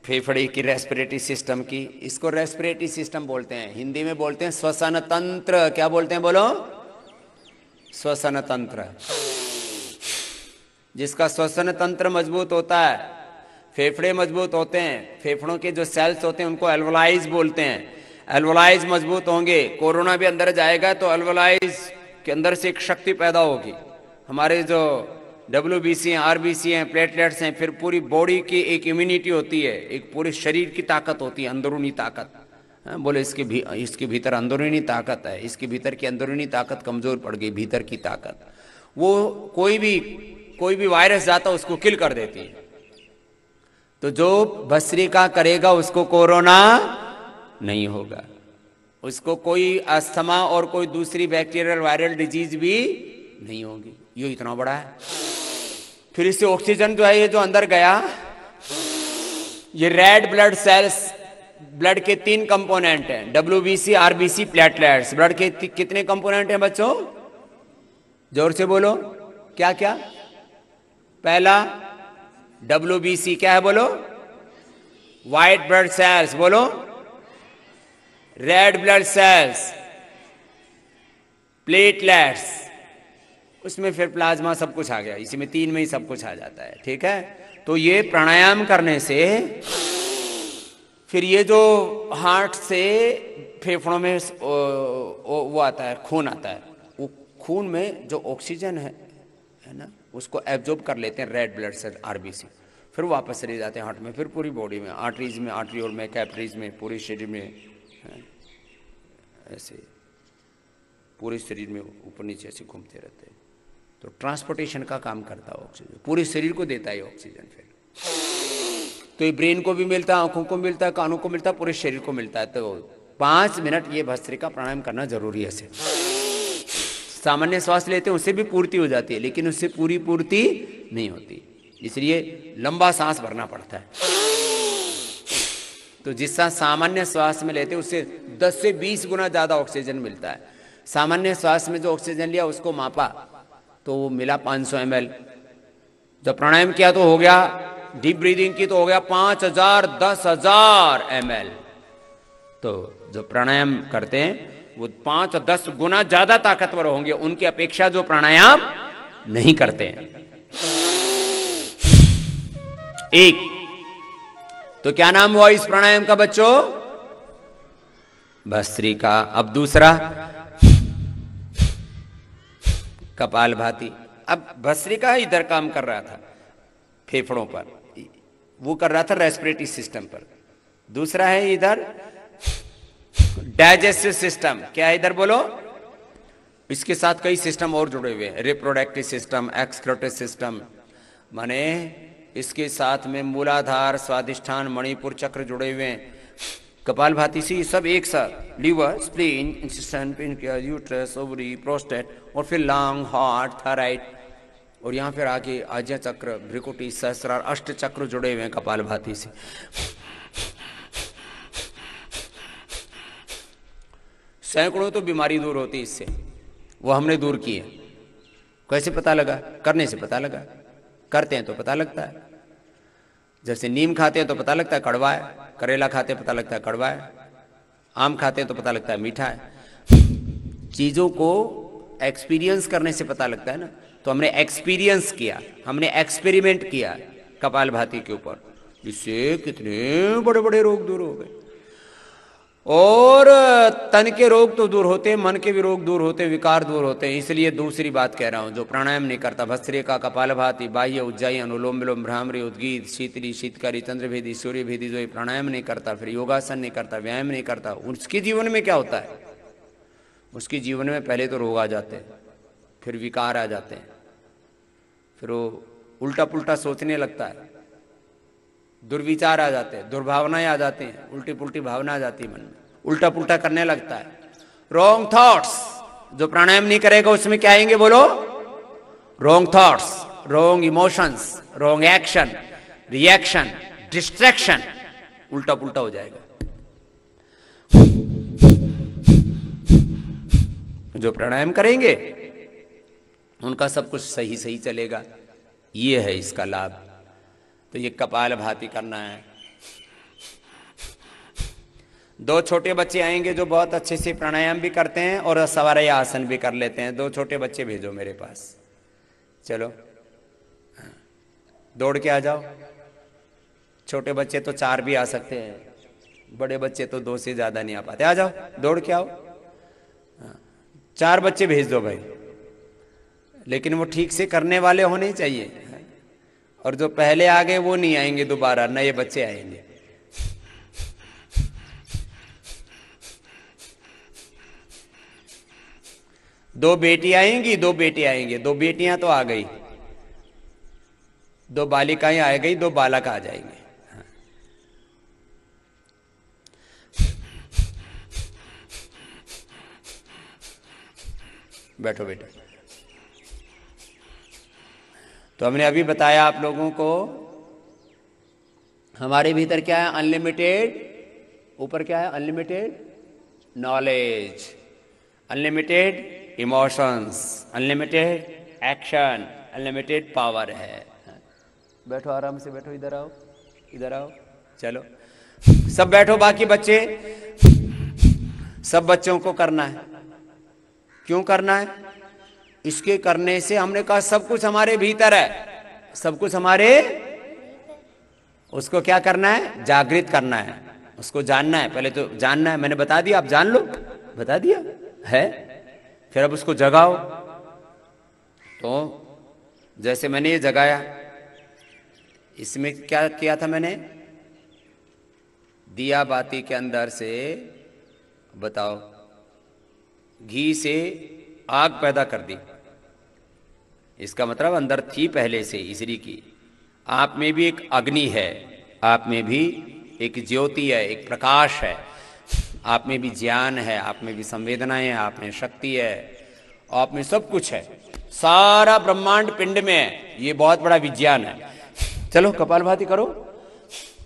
Speaker 1: फेफड़े की, रेस्पिरेटरी सिस्टम की। इसको रेस्पिरेटरी सिस्टम बोलते हैं, हिंदी में बोलते हैं श्वसन तंत्र। क्या बोलते हैं, बोलो, श्वसन तंत्र। जिसका श्वसन तंत्र मजबूत होता है, फेफड़े मजबूत होते हैं, फेफड़ों के जो सेल्स होते हैं उनको एल्वोलाइज बोलते हैं। एल्वोलाइज मजबूत होंगे, कोरोना भी अंदर जाएगा तो एल्वोलाइज के अंदर से एक शक्ति पैदा होगी। हमारे जो WBC हैं, RBC हैं, प्लेटलेट्स हैं, फिर पूरी बॉडी की एक इम्यूनिटी होती है, एक पूरे शरीर की ताकत होती है, अंदरूनी ताकत। बोले इसके भीतर अंदरूनी ताकत है, इसके भीतर की अंदरूनी ताकत कमजोर पड़ गई, भीतर की ताकत, वो कोई भी वायरस जाता उसको किल कर देती है। तो जो भस्त्रिका करेगा उसको कोरोना नहीं होगा, उसको कोई अस्थमा और कोई दूसरी बैक्टीरियल वायरल डिजीज भी नहीं होगी। ये इतना बड़ा है। फिर इससे ऑक्सीजन जो है, ये जो अंदर गया, ये रेड ब्लड सेल्स, ब्लड के 3 कंपोनेंट हैं, WBC, RBC, प्लेटलेट्स। ब्लड के कितने कंपोनेंट हैं बच्चों? जोर से बोलो, क्या क्या? पहला WBC क्या है, बोलो, व्हाइट ब्लड सेल्स, बोलो, रेड ब्लड सेल्स, प्लेटलेट्स, उसमें फिर प्लाज्मा, सब कुछ आ गया। इसी में 3 में ही सब कुछ आ जाता है, ठीक है। तो ये प्राणायाम करने से फिर ये जो हार्ट से फेफड़ों में वो आता है, खून आता है, वो खून में जो ऑक्सीजन है ना, उसको एब्जॉर्ब कर लेते हैं रेड ब्लड सेल, RBC। फिर वापस चले जाते हैं हार्ट में, फिर पूरी बॉडी में, आर्टरीज में, आर्ट्रियोल में, कैपिलरीज में, पूरे शरीर में, ऐसे पूरे शरीर में ऊपर नीचे ऐसे घूमते रहते हैं। तो ट्रांसपोर्टेशन का काम करता है ऑक्सीजन, पूरे शरीर को देता है ऑक्सीजन। फिर तो ये ब्रेन को भी मिलता है, आंखों को मिलता है, कानों को मिलता है, पूरे शरीर को मिलता है। तो 5 मिनट ये भस्त्रिका प्राणायाम करना जरूरी है। ऐसे सामान्य श्वास लेते हैं उससे भी पूर्ति हो जाती है, लेकिन उससे पूरी पूर्ति नहीं होती, इसलिए लंबा सांस भरना पड़ता है। तो जिसका सामान्य श्वास में लेते हैं उससे 10 से 20 गुना ज्यादा ऑक्सीजन मिलता है। सामान्य श्वास में जो ऑक्सीजन लिया उसको मापा तो वो मिला 500 ml। जब प्राणायाम किया तो हो गया, डीप ब्रीदिंग की तो हो गया 5000, 10,000 ml। तो जो प्राणायाम करते हैं वो 5 और 10 गुना ज्यादा ताकतवर होंगे उनकी अपेक्षा जो प्राणायाम नहीं करते हैं। एक तो क्या नाम हुआ इस प्राणायाम का बच्चों? भस्त्रिका। अब दूसरा कपालभाति। अब भस्त्रिका इधर काम कर रहा था फेफड़ों पर, वो कर रहा था रेस्पिरेटरी सिस्टम पर। दूसरा है इधर डाइजेस्टिव सिस्टम। क्या है इधर बोलो? इसके साथ कई सिस्टम और जुड़े हुए हैं, रिप्रोडक्टिव सिस्टम, एक्सक्रीटिव सिस्टम, माने इसके साथ में मूलाधार, स्वादिष्ठान, मणिपुर चक्र जुड़े हुए हैं। कपालभाति से सब एक साथ, liver, spleen, intestine, pancreas, uterus, ovary, prostate, और फिर लंग, हार्ट, थायराइड, और यहाँ फिर आगे आज्ञा चक्र, भ्रिकुटी, सहस्रार, अष्ट चक्र जुड़े हुए हैं कपालभाति से। सैकड़ों तो बीमारी दूर होती है इससे, वो हमने दूर की है। कैसे पता लगा? करने से पता लगा। करते हैं तो पता लगता है। जैसे नीम खाते हैं तो पता लगता है कड़वा है, करेला खाते हैं पता लगता है कड़वा है, आम खाते हैं तो पता लगता है मीठा है। चीजों को एक्सपीरियंस करने से पता लगता है ना। तो हमने एक्सपीरियंस किया, हमने एक्सपेरिमेंट किया कपालभाति के ऊपर, इससे कितने बड़े बड़े रोग दूर हो गए। और तन के रोग तो दूर होते हैं, मन के भी रोग दूर होते हैं, विकार दूर होते हैं। इसलिए दूसरी बात कह रहा हूं, जो प्राणायाम नहीं करता, भस्त्रिका, कपालभाति, बाह्य, उज्जाई, अनुलोम विलोम, भ्रामरी, उद्गीत, शीतली, शीतकारी, चंद्रभेदी, सूर्यभेदी, जो प्राणायाम नहीं करता, फिर योगासन नहीं करता, व्यायाम नहीं करता, उसके जीवन में क्या होता है? उसके जीवन में पहले तो रोग आ जाते हैं, फिर विकार आ जाते हैं, फिर वो उल्टा पुल्टा सोचने लगता है, दुर्विचार आ जाते हैं, दुर्भावनाएं आ जाती हैं, उल्टी पुल्टी भावना आ जाती है मन में, उल्टा पुल्टा करने लगता है, रॉन्ग थॉट्स। जो प्राणायाम नहीं करेगा उसमें क्या आएंगे बोलो? Wrong thoughts, wrong emotions, wrong action, reaction, distraction, उल्टा पुल्टा हो जाएगा। जो प्राणायाम करेंगे उनका सब कुछ सही सही चलेगा। ये है इसका लाभ। तो ये कपालभाति करना है। दो छोटे बच्चे आएंगे जो बहुत अच्छे से प्राणायाम भी करते हैं और सवारय आसन भी कर लेते हैं। दो छोटे बच्चे भेजो मेरे पास, चलो दौड़ के आ जाओ। छोटे बच्चे तो 4 भी आ सकते हैं, बड़े बच्चे तो 2 से ज्यादा नहीं आ पाते। आ जाओ, दौड़ के आओ। 4 बच्चे भेज दो भाई, लेकिन वो ठीक से करने वाले होने चाहिए। और जो पहले आ गए वो नहीं आएंगे दोबारा, नए बच्चे आएंगे। दो बेटी आएंगी, 2 बेटे आएंगे। 2 बेटियां तो आ गई, 2 बालिकाएं आ गई, 2 बालक आ जाएंगे। बैठो बेटा। तो हमने अभी बताया आप लोगों को, हमारे भीतर क्या है? अनलिमिटेड। ऊपर क्या है? Unlimited knowledge, unlimited emotions, unlimited action, unlimited power है। बैठो आराम से, बैठो, इधर आओ, इधर आओ, चलो सब बैठो। बाकी बच्चे, सब बच्चों को करना है। क्यों करना है? इसके करने से हमने कहा सब कुछ हमारे भीतर है, सब कुछ हमारे, उसको क्या करना है? जागृत करना है, उसको जानना है। पहले तो जानना है, मैंने बता दिया, आप जान लो, बता दिया है। फिर अब उसको जगाओ। तो जैसे मैंने ये जगाया, इसमें क्या किया था मैंने? दिया बाती के अंदर से, बताओ, घी से आग पैदा कर दी। इसका मतलब अंदर थी पहले से इसरी की। आप में भी एक अग्नि है, आप में भी एक ज्योति है, एक प्रकाश है, आप में भी ज्ञान है, आप में भी संवेदनाएं हैं, आप में शक्ति है, आप में सब कुछ है। सारा ब्रह्मांड पिंड में है। ये बहुत बड़ा विज्ञान है। चलो कपालभाति करो।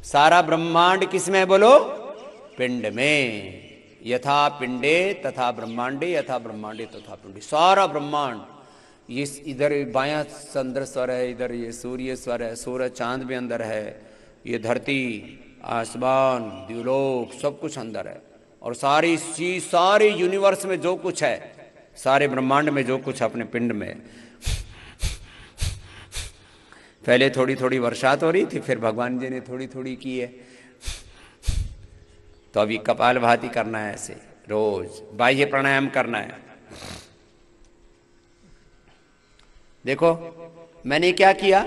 Speaker 1: सारा ब्रह्मांड किसमें है बोलो? पिंड में। यथा पिंडे तथा ब्रह्मांडे, यथा ब्रह्मांडे तथा पिंडे। सारा ब्रह्मांड, ये इधर बायां चंद्र स्वर है, इधर ये सूर्य स्वर है, सूरज चांद भी अंदर है, ये धरती, आसमान, द्युलोक, सब कुछ अंदर है। और सारी चीज, सारे यूनिवर्स में जो कुछ है, सारे ब्रह्मांड में जो कुछ अपने पिंड में। पहले थोड़ी थोड़ी बरसात हो रही थी, फिर भगवान जी ने थोड़ी थोड़ी की है। तो अभी कपालभाति करना है, ऐसे रोज बाह्य प्राणायाम करना है। देखो मैंने क्या किया,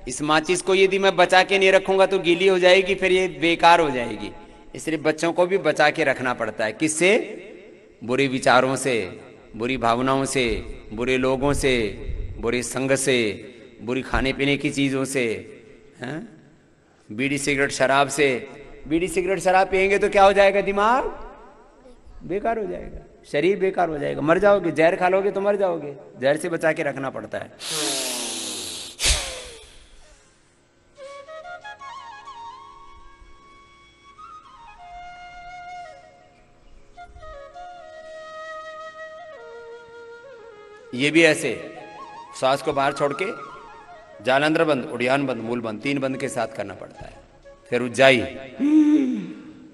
Speaker 1: इस माचिस को यदि मैं बचा के नहीं रखूंगा तो गीली हो जाएगी, फिर ये बेकार हो जाएगी। इसलिए बच्चों को भी बचा के रखना पड़ता है। किससे? बुरे विचारों से, बुरी भावनाओं से, बुरे लोगों से, बुरी संग से, बुरी खाने पीने की चीज़ों से, हैं, बीड़ी सिगरेट शराब से। बीड़ी सिगरेट शराब पिएंगे तो क्या हो जाएगा? दिमाग बेकार हो जाएगा, शरीर बेकार हो जाएगा, मर जाओगे। जहर खा लोगे तो मर जाओगे, जहर से बचा के रखना पड़ता है। ये भी ऐसे श्वास को बाहर छोड़ के जालंधर बंद, उड़ियान बंद, मूल बंद, 3 बंद के साथ करना पड़ता है। फिर उज्जाई,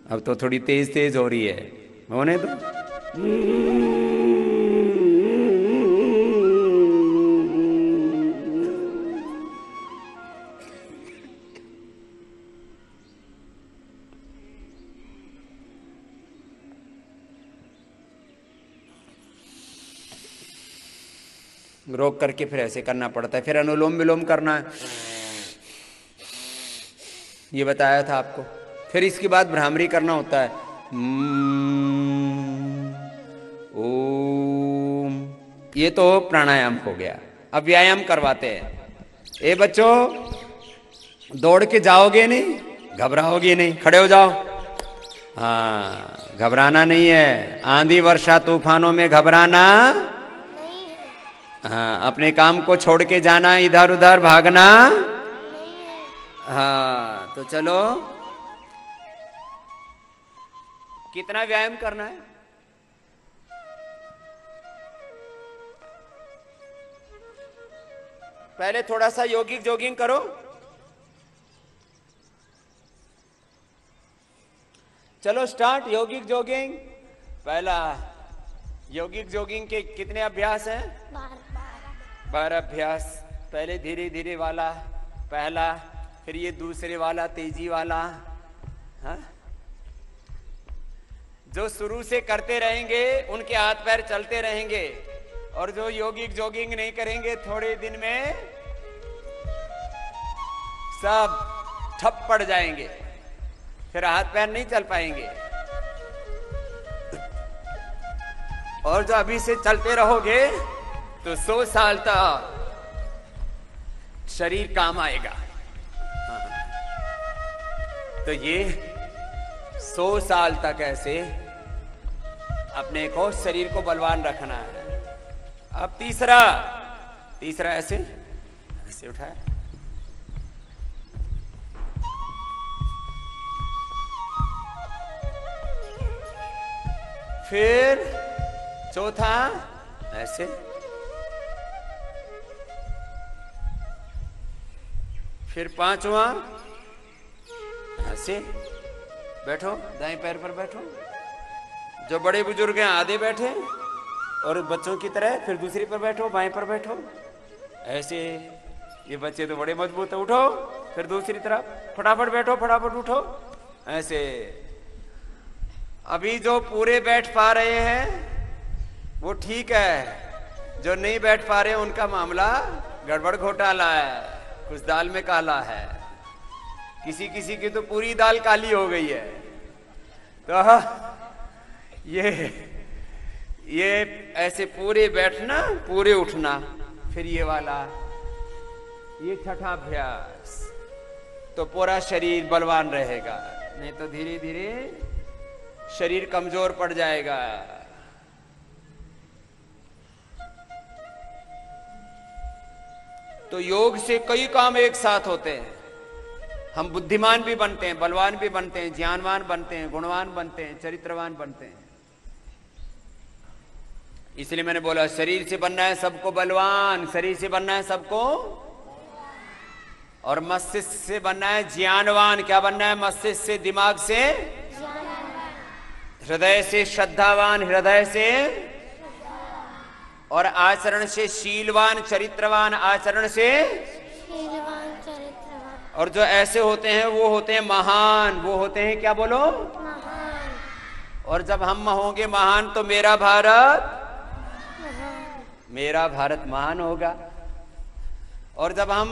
Speaker 1: अब तो थोड़ी तेज तेज हो रही है, होने दो। रोक करके फिर ऐसे करना पड़ता है। फिर अनुलोम विलोम करना है, ये बताया था आपको। फिर इसके बाद भ्रामरी करना होता है, ओम। ये तो प्राणायाम हो गया। अब व्यायाम करवाते हैं। ए बच्चों, दौड़ के जाओगे नहीं, घबराओगे नहीं, खड़े हो जाओ। हाँ, घबराना नहीं है। आंधी वर्षा तूफानों में घबराना, हाँ, अपने काम को छोड़ के जाना, इधर उधर भागना। हाँ, तो चलो, कितना व्यायाम करना है? पहले थोड़ा सा योगिक जॉगिंग करो। चलो स्टार्ट योगिक जॉगिंग। पहला योगिक जॉगिंग के कितने अभ्यास हैं? 12 अभ्यास। पहले धीरे धीरे वाला पहला, फिर ये दूसरे वाला तेजी वाला। हाँ? जो शुरू से करते रहेंगे उनके हाथ पैर चलते रहेंगे, और जो योगिक जॉगिंग नहीं करेंगे थोड़े दिन में सब ठप पड़ जाएंगे, फिर हाथ पैर नहीं चल पाएंगे। और जो अभी से चलते रहोगे तो 100 साल तक शरीर काम आएगा। तो ये 100 साल तक ऐसे अपने को शरीर को बलवान रखना है। अब तीसरा ऐसे ऐसे उठाए, फिर चौथा ऐसे, फिर पांचवा ऐसे। बैठो, दाएं पैर पर बैठो। जो बड़े बुजुर्ग हैं आधे बैठे, और बच्चों की तरह फिर दूसरी पर बैठो, बाएं पर बैठो ऐसे। ये बच्चे तो बड़े मजबूत है, उठो। फिर दूसरी तरफ फटाफट बैठो, फटाफट उठो ऐसे। अभी जो पूरे बैठ पा रहे हैं वो ठीक है, जो नहीं बैठ पा रहे उनका मामला गड़बड़ घोटाला है, कुछ दाल में काला है। किसी किसी की तो पूरी दाल काली हो गई है। तो ये ऐसे पूरे बैठना, पूरे उठना। फिर ये वाला, ये छठा अभ्यास। तो पूरा शरीर बलवान रहेगा, नहीं तो धीरे धीरे शरीर कमजोर पड़ जाएगा। तो योग से कई काम एक साथ होते हैं। हम बुद्धिमान भी बनते हैं, बलवान भी बनते हैं, ज्ञानवान बनते हैं, गुणवान बनते हैं, चरित्रवान बनते हैं। इसलिए मैंने बोला शरीर से बनना है सबको बलवान, शरीर से बनना है सबको, और मस्तिष्क से बनना है ज्ञानवान। क्या बनना है? मस्तिष्क से, दिमाग से, हृदय से श्रद्धावान, हृदय से, और आचरण से शीलवान, चरित्रवान, आचरण से शीलवान, चरित्रवान। और जो ऐसे होते हैं वो होते हैं महान। वो होते हैं क्या? बोलो, महान। और जब हम होंगे महान तो मेरा भारत महान होगा। और जब हम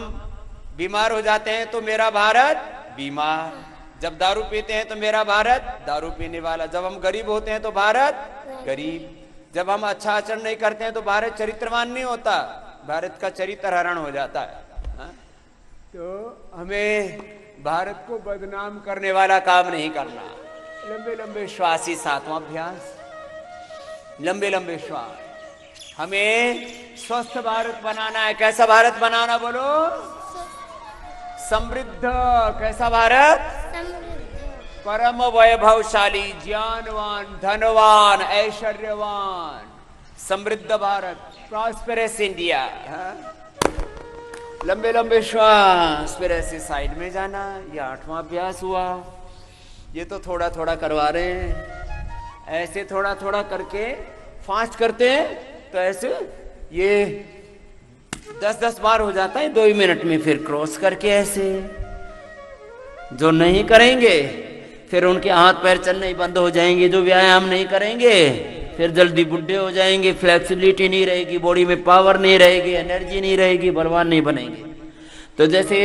Speaker 1: बीमार हो जाते हैं तो मेरा भारत बीमार। जब दारू पीते हैं तो मेरा भारत दारू पीने वाला। जब हम गरीब होते हैं तो भारत गरीब। जब हम अच्छा आचरण नहीं करते हैं तो भारत चरित्रवान नहीं होता, भारत का चरित्र हरण हो जाता है। हा? तो हमें भारत को बदनाम करने वाला काम नहीं करना। लंबे लंबे श्वास ही 7वां अभ्यास, लंबे लंबे श्वास। हमें स्वस्थ भारत बनाना है। कैसा भारत बनाना बोलो? समृद्ध। कैसा भारत? परम वैभवशाली, ज्ञानवान, धनवान, ऐश्वर्यवान, समृद्ध भारत, प्रॉस्पेरस इंडिया। लंबे लंबे श्वास, फिर ऐसे साइड में जाना। ये 8वां अभ्यास हुआ। ये तो थोड़ा थोड़ा करवा रहे हैं, ऐसे थोड़ा थोड़ा करके फास्ट करते हैं तो ऐसे ये 10-10 बार हो जाता है 2 ही मिनट में। फिर क्रॉस करके ऐसे। जो नहीं करेंगे फिर उनके हाथ पैर चलने ही बंद हो जाएंगे। जो व्यायाम नहीं करेंगे फिर जल्दी बुढ़े हो जाएंगे, फ्लेक्सिबिलिटी नहीं रहेगी, बॉडी में पावर नहीं रहेगी, एनर्जी नहीं रहेगी, बलवान नहीं बनेंगे। तो जैसे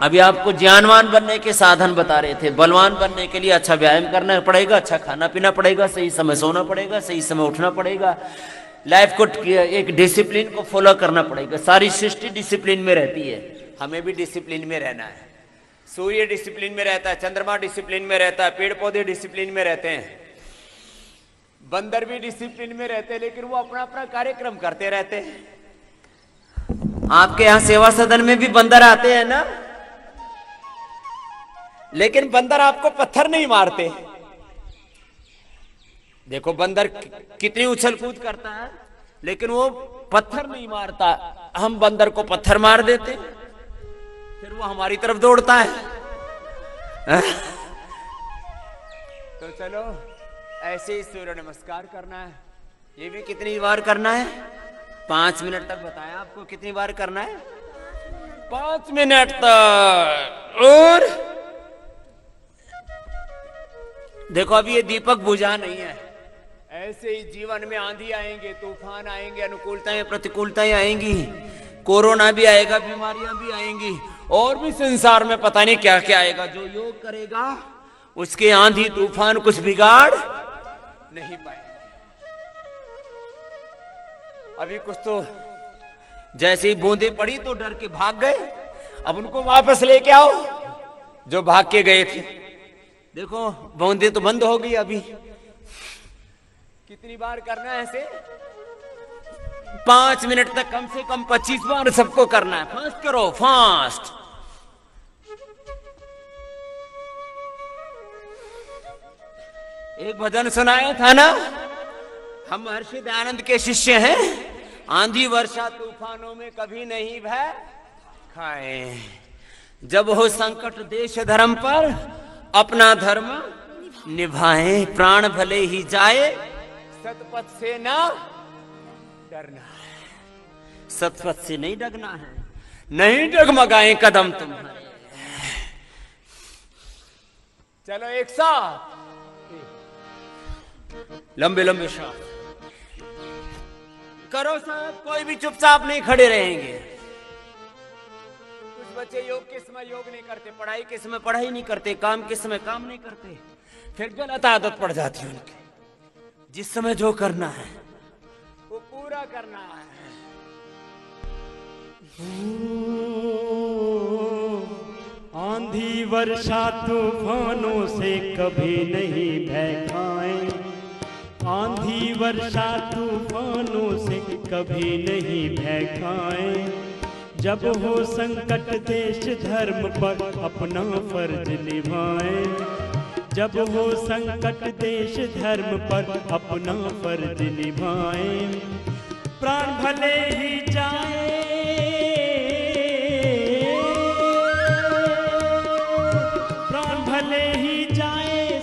Speaker 1: अभी आपको ज्ञानवान बनने के साधन बता रहे थे, बलवान बनने के लिए अच्छा व्यायाम करना पड़ेगा, अच्छा खाना पीना पड़ेगा, सही समय सोना पड़ेगा, सही समय उठना पड़ेगा, लाइफ को एक डिसिप्लिन को फॉलो करना पड़ेगा। सारी सृष्टि डिसिप्लिन में रहती है, हमें भी डिसिप्लिन में रहना है। सूर्य डिसिप्लिन में रहता है, चंद्रमा डिसिप्लिन में रहता है, पेड़ पौधे डिसिप्लिन में रहते हैं, बंदर भी डिसिप्लिन में रहते हैं, लेकिन वो अपना अपना कार्यक्रम करते रहते हैं। आपके यहाँ सेवा सदन में भी बंदर आते हैं ना, लेकिन बंदर आपको पत्थर नहीं मारते। देखो बंदर कितनी उछल कूद करता है, लेकिन वो पत्थर नहीं मारता। हम बंदर को पत्थर मार देते, फिर वो हमारी तरफ दौड़ता है। तो चलो ऐसे ही सूर्य नमस्कार करना है। ये भी कितनी बार करना है? 5 मिनट तक बताया आपको। कितनी बार करना है? 5 मिनट तक। और देखो अभी ये दीपक बुझा नहीं है। ऐसे ही जीवन में आंधी आएंगे, तूफान आएंगे, अनुकूलताएं प्रतिकूलताएं आएंगी, कोरोना भी आएगा, बीमारियां भी आएंगी, और भी संसार में पता नहीं क्या क्या आएगा। जो योग करेगा उसके आंधी तूफान कुछ बिगाड़ नहीं पाएंगे। अभी कुछ तो जैसे ही बूंदे पड़ी तो डर के भाग गए, अब उनको वापस लेके आओ जो भाग के गए थे। देखो बूंदे तो बंद हो गई। अभी कितनी बार करना है ऐसे? 5 मिनट तक, कम से कम 25 बार सबको करना है। फास्ट करो, फास्ट। एक भजन सुनाया था ना, हम महर्षि दयानंद के शिष्य हैं। आंधी वर्षा तूफानों में कभी नहीं भय खाए, जब हो संकट देश धर्म पर अपना धर्म निभाए, प्राण भले ही जाए सतपथ से ना डरना है। सतपथ से नहीं डरना है, नहीं डगमगाए कदम तुम्हारे। चलो एक साथ लंबे लंबे श्वास करो सब। कोई भी चुपचाप नहीं खड़े रहेंगे। कुछ बच्चे योग के समय योग नहीं करते, पढ़ाई के समय पढ़ाई नहीं करते, काम के समय काम नहीं करते, फिर गलत आदत पड़ जाती है उनकी। जिस समय जो करना है वो पूरा करना है।
Speaker 2: आंधी वर्षा तूफानों से कभी नहीं भय खाए, आंधी वर्षा तूफानों से कभी नहीं भय खाए, जब हो संकट देश धर्म पर अपना फर्ज निभाए, जब हो संकट देश धर्म पर अपना फर्ज निभाए, प्राण भले ही जाए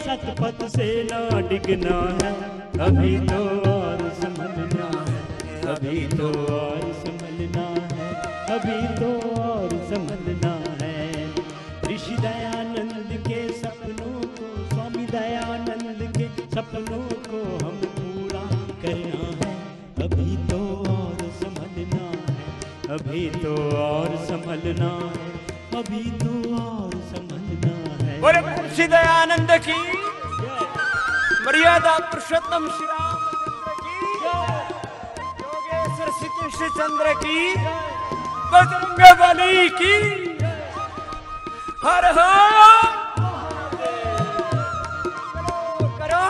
Speaker 2: सतपथ से ना डिगना है, अभी तो और संभलना है, अभी तो और संभलना है, अभी तो और संभलना है। ऋषि दयानंद के सपनों को, स्वामी दयानंद के सपनों को हम पूरा करना है, अभी तो और संभलना है, अभी तो और संभलना है, अभी तो और संभलना है।
Speaker 1: बोले ऋषि दयानंद की मर्यादा पुरुषोत्तम श्री रामचंद्र कृष्णचंद्र की, बजरंगबली की, हर हर करो।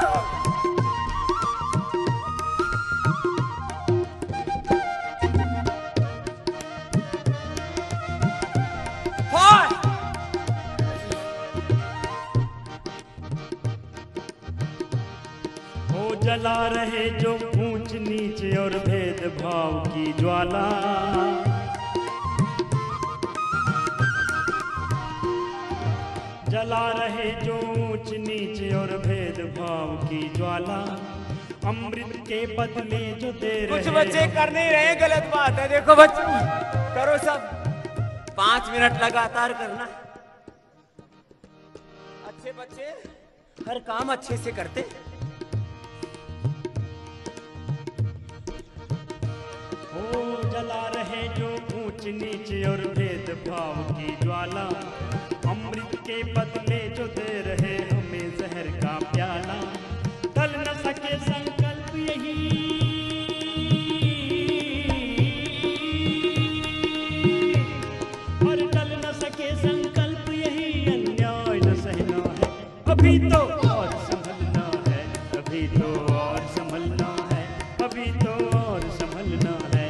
Speaker 2: वो जला रहे जो ऊंच नीच और भेदभाव की ज्वाला, जला रहे जो ऊंच नीच और भेदभाव की ज्वाला, अमृत के बदले जो दे रहे।
Speaker 1: कुछ बच्चे कर नहीं रहे, गलत बात है। देखो बच्चों, करो सब, 5 मिनट लगातार करना। अच्छे बच्चे हर काम अच्छे से करते।
Speaker 2: ओ जला रहे जो ऊंच नीच और भेदभाव की ज्वाला, अमृत के बदले जो दे रहे हमें जहर का प्याला। टल न सके संकल्प यही, और टल न सके संकल्प यही, अन्याय न सहना है अभी तो और संभलना है, अभी तो और संभलना है, अभी तो और संभलना है।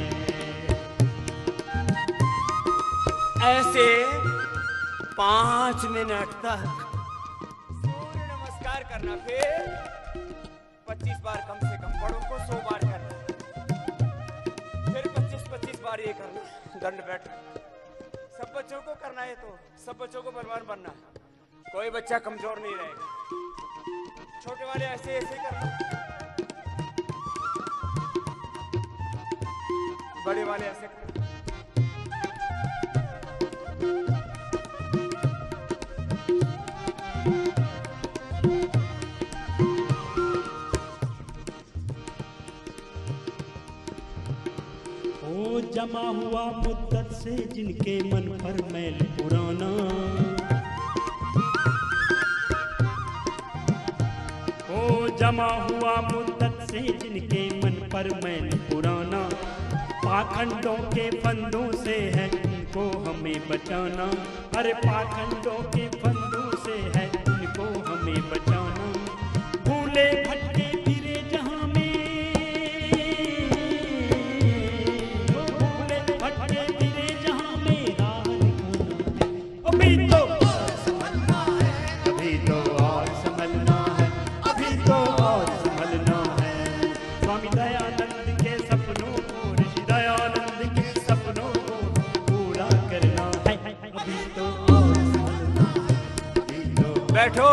Speaker 1: ऐसे 5 मिनट तक सूर्य नमस्कार करना, फिर 25 बार कम से कम, बड़ों को 100 बार करना, फिर 25-25 बार ये करना, दंड बैठ। सब बच्चों को करना है, तो सब बच्चों को बलवान बनना, कोई बच्चा कमजोर नहीं रहेगा। छोटे वाले ऐसे ऐसे करना, बड़े वाले ऐसे करना।
Speaker 2: ओ जमा हुआ मुद्दत से जिनके मन पर मैल पुराना, ओ जमा हुआ मुद्दत से जिनके मन पर मैल पुराना, पाखंडों के फंदों से है उनको हमें बचाना, अरे पाखंडों के फंदों से है उनको हमें बचाना। भूले भटके फिरे जहां में, भूले भटके फिरे जहां में राह दिखाना है, अभी तो और संभलना है, अभी तो और संभलना है, अभी तो और संभलना है। स्वामी दयानंद के सपनों को, ऋषि दयानंद के सपनों को पूरा करना है, अभी तो और संभलना है, अभी तो।
Speaker 1: बैठो।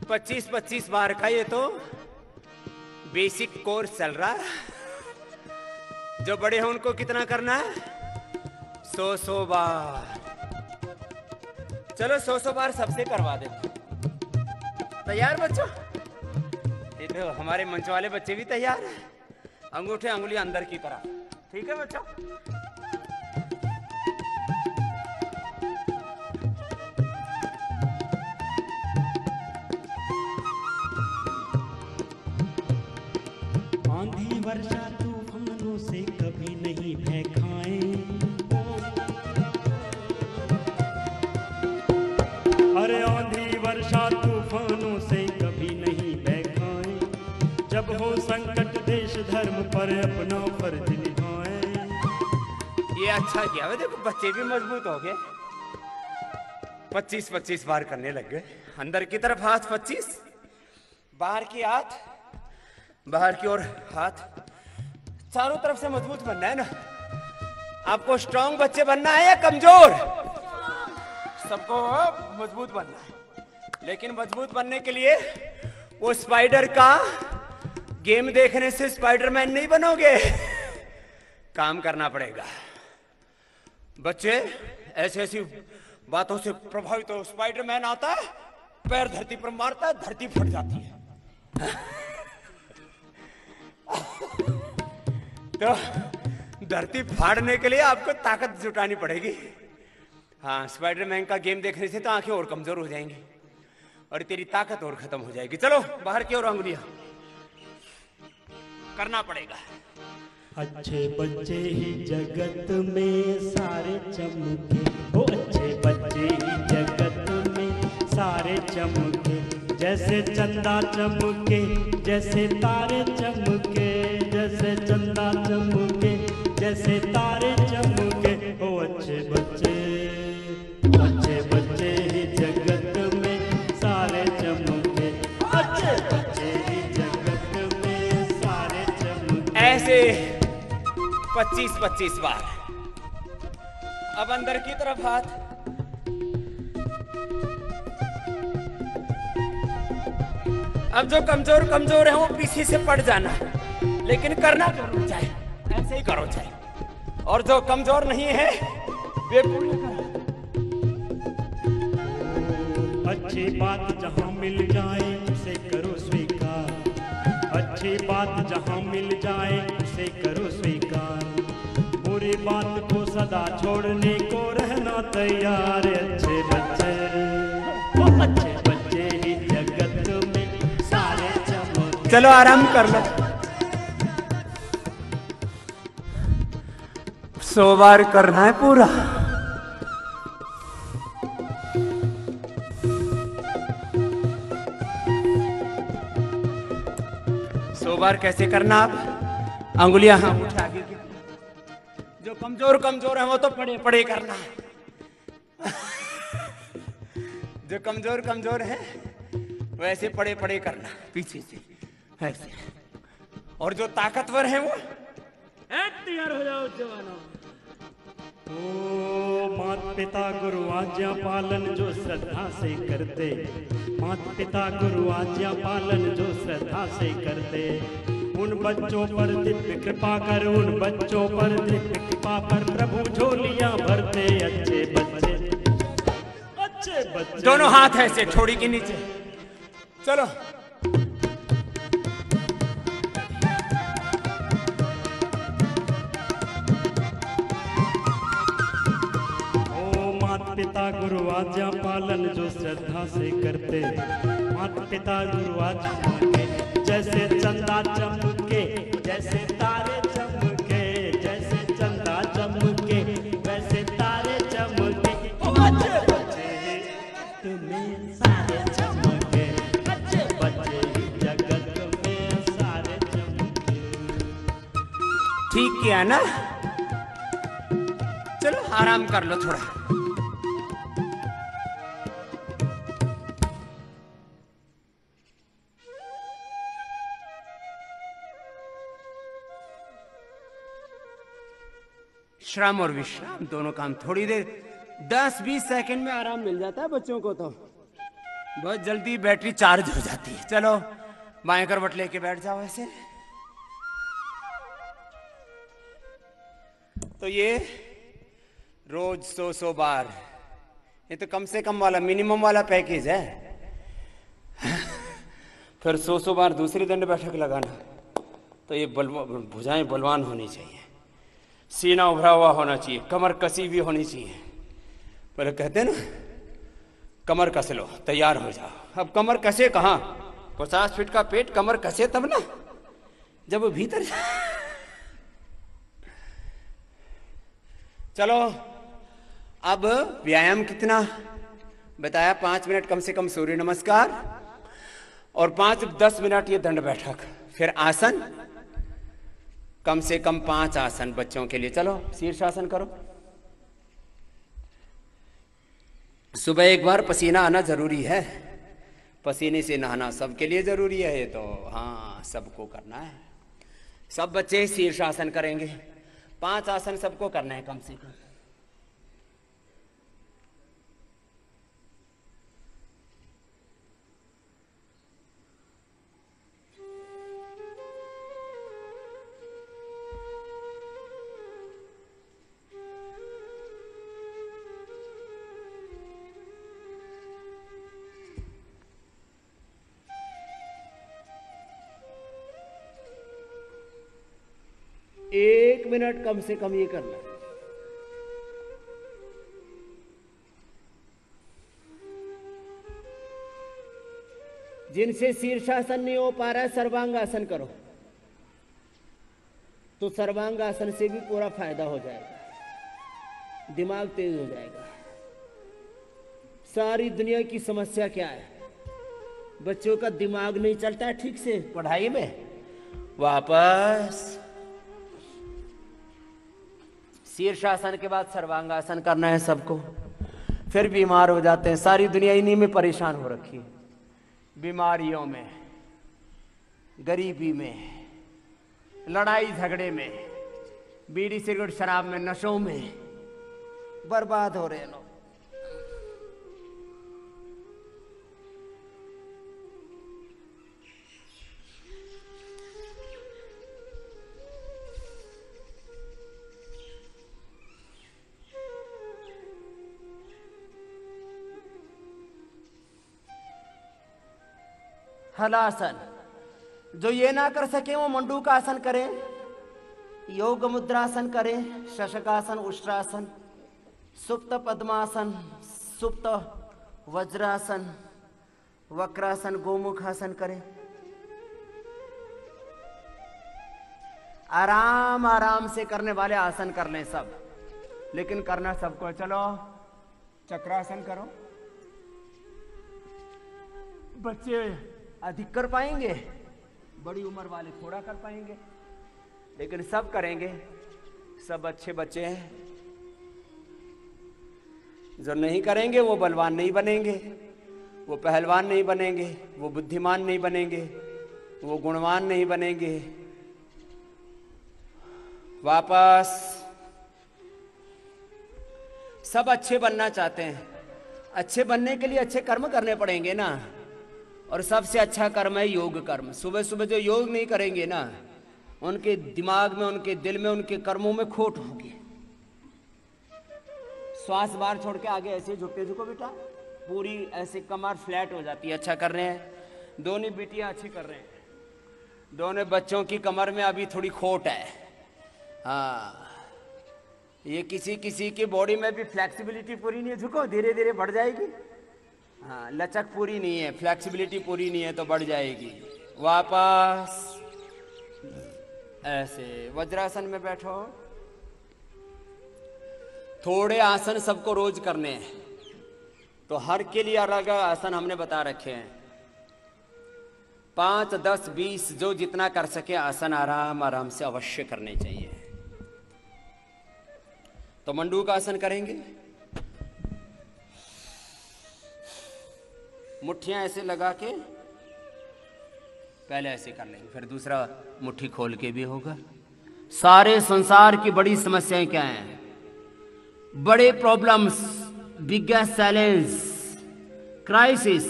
Speaker 1: 25-25 बार का ये तो बेसिक कोर्स चल रहा है। जो बड़े हैं उनको कितना करना है? 100 बार। चलो 100 बार सबसे करवा दे। तैयार बच्चों? ये तो हमारे मंच वाले बच्चे भी तैयार हैं। अंगूठे अंगुली अंदर की तरफ, ठीक है बच्चों?
Speaker 2: आंधी वर्षा तूफानों से कभी नहीं भय खाए, अरे आंधी वर्षा तूफानों से कभी नहीं भय खाए, जब हो संकट देश धर्म पर अपना फर्ज निभाए।
Speaker 1: ये अच्छा किया है, देखो बच्चे भी मजबूत हो गए। 25-25 बार करने लग गए। अंदर की तरफ हाथ 25, बाहर की हाथ, बाहर की ओर हाथ, चारों तरफ से मजबूत बनना है ना। आपको स्ट्रांग बच्चे बनना है या कमजोर? सबको मजबूत बनना है। लेकिन मजबूत बनने के लिए वो स्पाइडर का गेम देखने से स्पाइडरमैन नहीं बनोगे, काम करना पड़ेगा। बच्चे ऐसी ऐसी बातों से प्रभावित हो, स्पाइडरमैन आता है, पैर धरती पर मारता है, धरती फट जाती है। तो धरती फाड़ने के लिए आपको ताकत जुटानी पड़ेगी। हाँ, स्पाइडरमैन का गेम देखने से तो आंखें और कमजोर हो जाएंगी और तेरी ताकत और खत्म हो जाएगी। चलो बाहर की ओर अंगुलियां करना पड़ेगा।
Speaker 2: अच्छे बच्चे ही जगत में सारे चमके, ओ अच्छे बच्चे ही जगत में सारे चमके, जैसे चंदा चमके, जैसे तारे चमके, जैसे चंदा चमके, जैसे तारे चमके। ओ अच्छे बच्चे ही जगत में सारे चमके, अच्छे बच्चे ही जगत में सारे चमके।
Speaker 1: ऐसे 25-25 बार। अब अंदर की तरफ हाथ। अब जो कमजोर कमजोर है वो पीछे से पड़ जाना, लेकिन करना जरूर चाहे, ऐसे ही करो चाहे। और जो कमजोर नहीं है वे पूर्ण करो।
Speaker 2: अच्छी बात जहां मिल जाए उसे करो स्वीकार, अच्छी बात जहां मिल जाए उसे करो स्वीकार, बुरी बात को सदा छोड़ने को रहना तैयार। अच्छे बच्चे ही जगत में सारे चमके।
Speaker 1: चलो आराम कर लो। 100 बार करना है पूरा। बार कैसे करना? आप अंगुलियां उठा के, जो कमजोर कमजोर है वो तो पड़े पड़े करना है। जो कमजोर कमजोर है वैसे पड़े पड़े करना, पीछे से ऐसे। और जो ताकतवर है वो तैयार हो जाओ जवानों।
Speaker 2: ओ मात पिता गुरु आज्ञा पालन जो श्रद्धा से करते, मात पिता गुरु आज्ञा पालन जो श्रद्धा से करते, उन बच्चों पर दिव्य कृपा कर, उन बच्चों पर दिव्य कृपा पर प्रभु झोलियां भरते। अच्छे बच्चे
Speaker 1: दोनों हाथ ऐसे ठोड़ी के नीचे। चलो
Speaker 2: पिता गुरु आज्ञा पालन जो श्रद्धा से करते, माता पिता गुरु आज्ञा के, जैसे चंदा चमके, जैसे तारे चमके, जैसे चंदा चमके, वैसे तारे चमके। अच्छे बच्चे तुम्हें सारे चमके, अच्छे बच्चे जगत में सारे चमके।
Speaker 1: ठीक किया ना? चलो आराम कर लो थोड़ा। श्रम और विश्राम दोनों काम थोड़ी देर 10-20 सेकंड में आराम मिल जाता है बच्चों को, तो बहुत जल्दी बैटरी चार्ज हो जाती है। चलो बाएं करवट लेके बैठ जाओ ऐसे। तो ये रोज 100 बार, ये तो कम से कम वाला मिनिमम वाला पैकेज है। फिर 100 बार दूसरी दंड बैठक लगाना, तो ये भुजाएं बलवान होनी चाहिए, सीना उभरा हुआ होना चाहिए, कमर कसी भी होनी चाहिए। पहले कहते हैं ना कमर कस लो तैयार हो जाओ। अब कमर कसे कहाँ? 50 फीट का पेट कमर कसे तब ना, जब वो भीतर। चलो अब व्यायाम कितना बताया? 5 मिनट कम से कम सूर्य नमस्कार और 5-10 मिनट ये दंड बैठक, फिर आसन कम से कम 5 आसन बच्चों के लिए। चलो शीर्षासन करो। सुबह एक बार पसीना आना जरूरी है, पसीने से नहाना सबके लिए जरूरी है। ये तो हाँ सबको करना है। सब बच्चे शीर्षासन करेंगे, 5 आसन सबको करना है कम से कम। एक मिनट कम से कम ये करना। जिनसे शीर्षासन नहीं हो पा रहा है सर्वांगासन करो। तो सर्वांग आसन से भी पूरा फायदा हो जाएगा, दिमाग तेज हो जाएगा। सारी दुनिया की समस्या क्या है? बच्चों का दिमाग नहीं चलता है ठीक से पढ़ाई में, वापस शीर्षासन के बाद सर्वांगासन करना है सबको, फिर बीमार हो जाते हैं। सारी दुनिया इन्हीं में परेशान हो रखी है, बीमारियों में, गरीबी में, लड़ाई झगड़े में, बीड़ी सिगरेट शराब में, नशों में बर्बाद हो रहे हैं लोग। हलासन, जो ये ना कर सके वो मंडूक आसन करें, योग मुद्रासन करें, शशकासन, उष्ट्रासन, सुप्त पद्मासन, सुप्त वज्रासन, वक्रासन, गोमुखासन करें। आराम आराम से करने वाले आसन कर लें सब, लेकिन करना सबको। चलो चक्रासन करो, बच्चे अधिक कर पाएंगे, बड़ी उम्र वाले थोड़ा कर पाएंगे, लेकिन सब करेंगे। सब अच्छे बच्चे हैं। जो नहीं करेंगे वो बलवान नहीं बनेंगे, वो पहलवान नहीं बनेंगे, वो बुद्धिमान नहीं बनेंगे, वो गुणवान नहीं बनेंगे। वापस सब अच्छे बनना चाहते हैं। अच्छे बनने के लिए अच्छे कर्म करने पड़ेंगे ना, और सबसे अच्छा कर्म है योग कर्म। सुबह सुबह जो योग नहीं करेंगे ना, उनके दिमाग में, उनके दिल में, उनके कर्मों में खोट होगी। श्वास बाहर छोड़ के आगे ऐसे झुकते झुको बेटा, पूरी ऐसे कमर फ्लैट हो जाती है। अच्छा कर रहे हैं, दोनों बेटियां अच्छी कर रहे हैं। दोनों बच्चों की कमर में अभी थोड़ी खोट है। हाँ, ये किसी किसी की बॉडी में भी फ्लेक्सिबिलिटी पूरी नहीं है, झुको धीरे धीरे बढ़ जाएगी। हाँ, लचक पूरी नहीं है, फ्लेक्सिबिलिटी पूरी नहीं है तो बढ़ जाएगी। वापस ऐसे वज्रासन में बैठो। थोड़े आसन सबको रोज करने हैं, तो हर के लिए अलग आसन हमने बता रखे हैं। 5, 10, 20 जो जितना कर सके आसन आराम आराम से अवश्य करने चाहिए। तो मंडूक आसन करेंगे, मुट्ठियां ऐसे लगा के पहले ऐसे कर लेंगे, फिर दूसरा मुट्ठी खोल के भी होगा। सारे संसार की बड़ी समस्याएं क्या हैं? बड़े प्रॉब्लम्स, बिगेस्ट चैलेंज, क्राइसिस,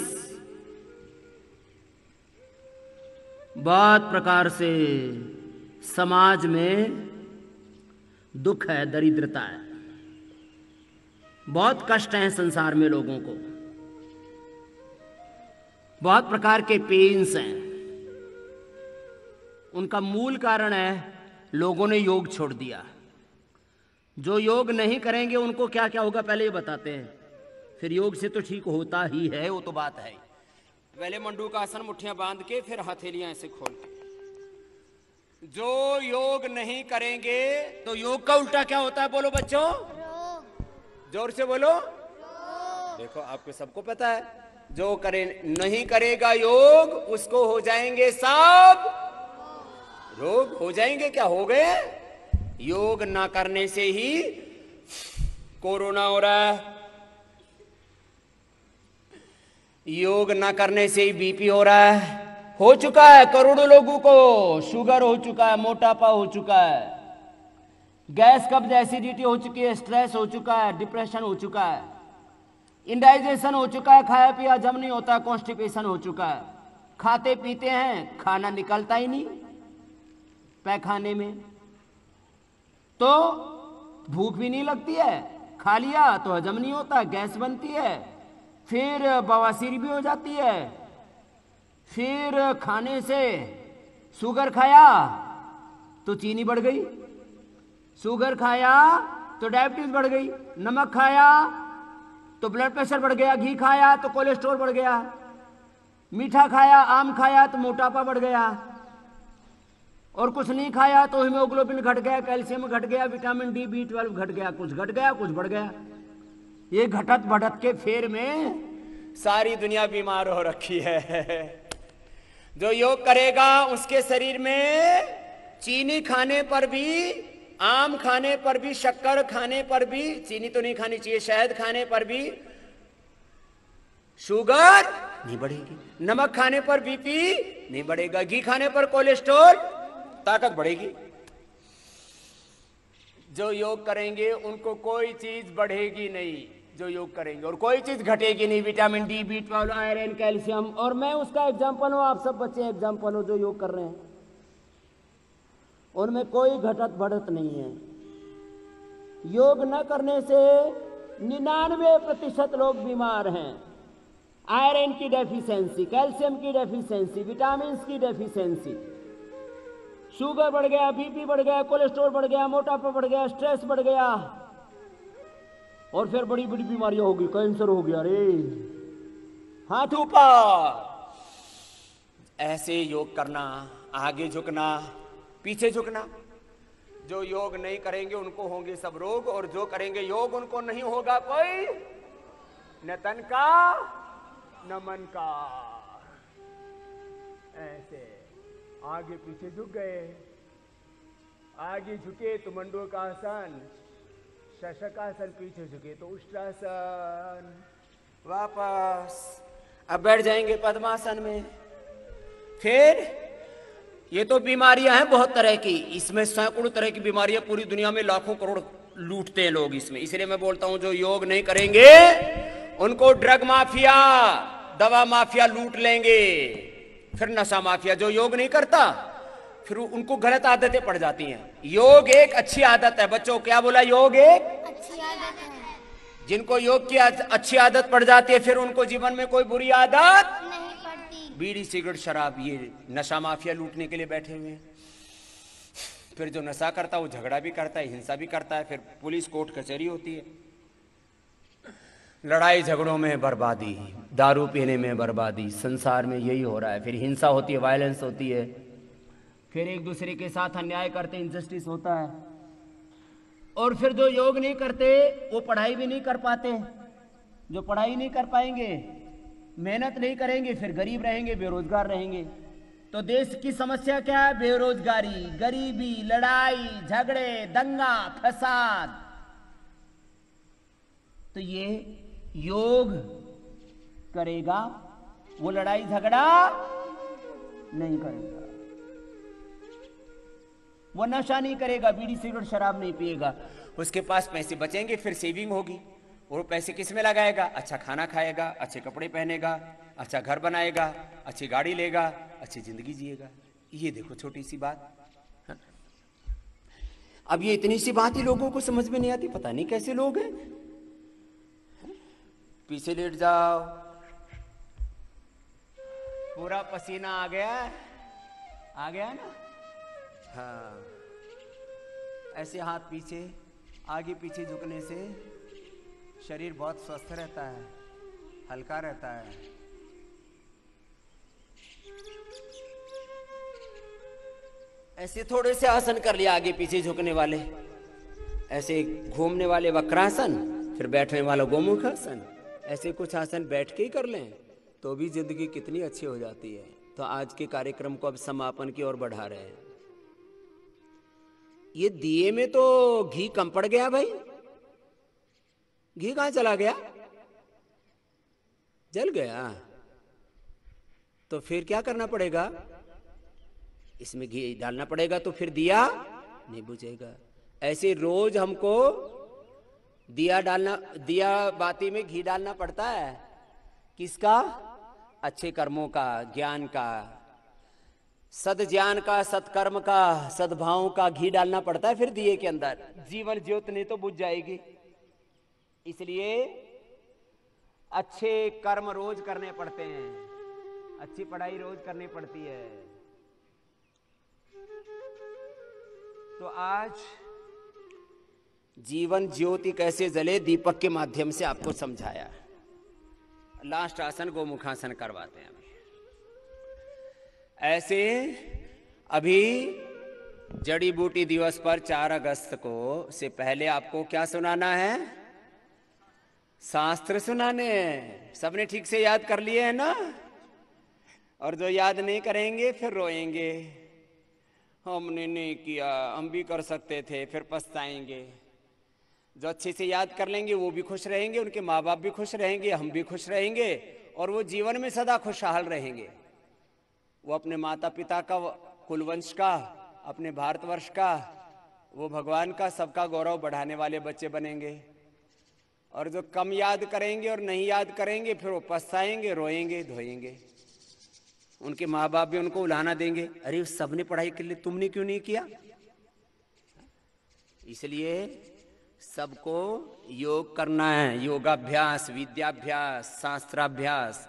Speaker 1: बहुत प्रकार से समाज में दुख है, दरिद्रता है, बहुत कष्ट हैं संसार में लोगों को, बहुत प्रकार के पेन्स हैं। उनका मूल कारण है लोगों ने योग छोड़ दिया। जो योग नहीं करेंगे उनको क्या क्या होगा पहले ये बताते हैं, फिर योग से तो ठीक होता ही है, वो तो बात है। पहले मंडूक आसन, मुट्ठियां बांध के, फिर हथेलियां ऐसे खोल के। जो योग नहीं करेंगे तो योग का उल्टा क्या होता है? बोलो बच्चों, जोर से बोलो। देखो आपको सबको पता है, जो करे नहीं करेगा योग उसको हो जाएंगे सब रोग। हो जाएंगे क्या? हो गए। योग ना करने से ही कोरोना हो रहा है, योग ना करने से ही बीपी हो रहा है, हो चुका है। करोड़ों लोगों को शुगर हो चुका है, मोटापा हो चुका है, गैस कब्ज, एसिडिटी हो चुकी है, स्ट्रेस हो चुका है, डिप्रेशन हो चुका है, इंडाइजेशन हो चुका है, खाया पिया जम नहीं होता, कॉन्स्टिपेशन हो चुका है। खाते पीते हैं, खाना निकलता ही नहीं पैखाने में, तो भूख भी नहीं लगती है, खा लिया तो हजम नहीं होता, गैस बनती है, फिर बवासीर भी हो जाती है, फिर खाने से शुगर खाया तो चीनी बढ़ गई, शुगर खाया तो डायबिटीज बढ़ गई, नमक खाया तो ब्लड प्रेशर बढ़ गया, घी खाया तो कोलेस्ट्रॉल बढ़ गया, मीठा खाया, आम खाया तो मोटापा बढ़ गया,
Speaker 3: और कुछ नहीं खाया तो हीमोग्लोबिन घट गया, कैल्शियम घट गया, विटामिन डी, B12 घट गया, कुछ घट गया कुछ बढ़ गया। ये घटत बढ़त के फेर में
Speaker 1: सारी दुनिया बीमार हो रखी है। जो योग करेगा उसके शरीर में चीनी खाने पर भी, आम खाने पर भी, शक्कर खाने पर भी, चीनी तो नहीं खानी चाहिए, शहद खाने पर भी शुगर नहीं बढ़ेगी, नमक खाने पर बीपी नहीं बढ़ेगा, घी खाने पर कोलेस्ट्रॉल, ताकत बढ़ेगी। जो योग करेंगे उनको कोई चीज बढ़ेगी नहीं जो योग करेंगे, और कोई चीज घटेगी नहीं, vitamin D, B12, iron, calcium. और मैं उसका एग्जाम्पल हूं, आप सब बच्चे एग्जाम्पल हो जो योग कर रहे हैं, उनमें कोई घटत बढ़त नहीं है। योग न करने से 99% लोग बीमार हैं। आयरन की डेफिशिएंसी, कैल्शियम की डेफिशिएंसी, विटामिन की डेफिशिएंसी, शुगर बढ़ गया, बीपी बढ़ गया, कोलेस्ट्रॉल बढ़ गया, मोटापा बढ़ गया, स्ट्रेस बढ़ गया, और फिर बड़ी बड़ी बीमारियां होगी, कैंसर हो गया। रे हाथ ऊपर, ऐसे योग करना, आगे झुकना, पीछे झुकना। जो योग नहीं करेंगे उनको होंगे सब रोग, और जो करेंगे योग उनको नहीं होगा कोई न तन का न मन का। ऐसे आगे पीछे झुक गए, आगे झुके तो मंडूकासन, शशकासन, पीछे झुके तो उष्ट्रासन, वापस अब बैठ जाएंगे पद्मासन में। फिर ये तो बीमारियां हैं बहुत तरह की, इसमें सैकड़ों तरह की बीमारियां पूरी दुनिया में लाखों करोड़ लूटते हैं लोग इसमें। इसलिए मैं बोलता हूं जो योग नहीं करेंगे उनको ड्रग माफिया, दवा माफिया लूट लेंगे, फिर नशा माफिया। जो योग नहीं करता फिर उनको गलत आदतें पड़ जाती हैं। योग एक अच्छी आदत है बच्चों, क्या बोला? योग एक
Speaker 4: अच्छी आदत है।
Speaker 1: जिनको योग की अच्छी आदत पड़ जाती है फिर उनको जीवन में कोई बुरी आदत
Speaker 4: नहीं पड़ती।
Speaker 1: बीड़ी, सिगरेट, शराब, ये नशा माफिया लूटने के लिए बैठे हुए हैं। फिर जो नशा करता है वो झगड़ा भी करता है, हिंसा भी करता है, फिर पुलिस कोर्ट कचहरी होती है, लड़ाई झगड़ों में बर्बादी, दारू पीने में बर्बादी, संसार में यही हो रहा है। फिर हिंसा होती है, वायलेंस होती है, फिर एक दूसरे के साथ अन्याय करते, इनजस्टिस होता है। और फिर जो योग नहीं करते वो पढ़ाई भी नहीं कर पाते। जो पढ़ाई नहीं कर पाएंगे, मेहनत नहीं करेंगे, फिर गरीब रहेंगे, बेरोजगार रहेंगे। तो देश की समस्या क्या है? बेरोजगारी, गरीबी, लड़ाई झगड़े, दंगा फसाद। तो ये योग करेगा वो लड़ाई झगड़ा नहीं करेगा, वो नशा नहीं करेगा, बीड़ी सिगरेट शराब नहीं पिएगा, उसके पास पैसे बचेंगे, फिर सेविंग होगी। और पैसे किस में लगाएगा? अच्छा खाना खाएगा, अच्छे कपड़े पहनेगा, अच्छा घर बनाएगा, अच्छी गाड़ी लेगा, अच्छी जिंदगी जिएगा। ये देखो छोटी सी बात। अब ये इतनी सी बात ही लोगों को समझ में नहीं आती, पता नहीं कैसे लोग हैं। पीछे लेट जाओ, पूरा पसीना आ गया ना? हाँ, ऐसे हाथ पीछे, आगे पीछे झुकने से शरीर बहुत स्वस्थ रहता है, हल्का रहता है। ऐसे थोड़े से आसन कर लिया, आगे पीछे झुकने वाले, ऐसे घूमने वाले वक्रासन, फिर बैठने वाला गोमुखासन। ऐसे कुछ आसन बैठ के ही कर लें तो भी जिंदगी कितनी अच्छी हो जाती है। तो आज के कार्यक्रम को अब समापन की ओर बढ़ा रहे हैं। ये दिए में तो घी कम पड़ गया भाई, घी कहां चला गया? जल गया। तो फिर क्या करना पड़ेगा? इसमें घी डालना पड़ेगा, तो फिर दिया नहीं बुझेगा। ऐसे रोज हमको दिया बाती में घी डालना पड़ता है। किसका? अच्छे कर्मों का, ज्ञान का, सद ज्ञान का, सत्कर्म का, सद्भाव का घी डालना पड़ता है फिर दिए के अंदर। जीवन ज्योत नहीं तो बुझ जाएगी। इसलिए अच्छे कर्म रोज करने पड़ते हैं, अच्छी पढ़ाई रोज करनी पड़ती है। तो आज जीवन ज्योति कैसे जले दीपक के माध्यम से आपको समझाया। लास्ट आसन गोमुखासन करवाते हैं। ऐसे अभी जड़ी बूटी दिवस पर 4 अगस्त को से पहले आपको क्या सुनाना है? शास्त्र सुनाने हैं। सबने ठीक से याद कर लिए है ना? और जो याद नहीं करेंगे फिर रोएंगे, हमने नहीं किया, हम भी कर सकते थे, फिर पछताएंगे। जो अच्छे से याद कर लेंगे वो भी खुश रहेंगे, उनके माँ बाप भी खुश रहेंगे, हम भी खुश रहेंगे, और वो जीवन में सदा खुशहाल रहेंगे। वो अपने माता पिता का, कुलवंश का, अपने भारतवर्ष का, वो भगवान का, सबका गौरव बढ़ाने वाले बच्चे बनेंगे। और जो कम याद करेंगे और नहीं याद करेंगे फिर वो पछताएंगे, रोएंगे, धोएंगे। उनके माँ बाप भी उनको उलाहना देंगे, अरे सबने पढ़ाई के लिए तुमने क्यों नहीं किया? इसलिए सबको योग करना है, योगाभ्यास, विद्याभ्यास, शास्त्राभ्यास,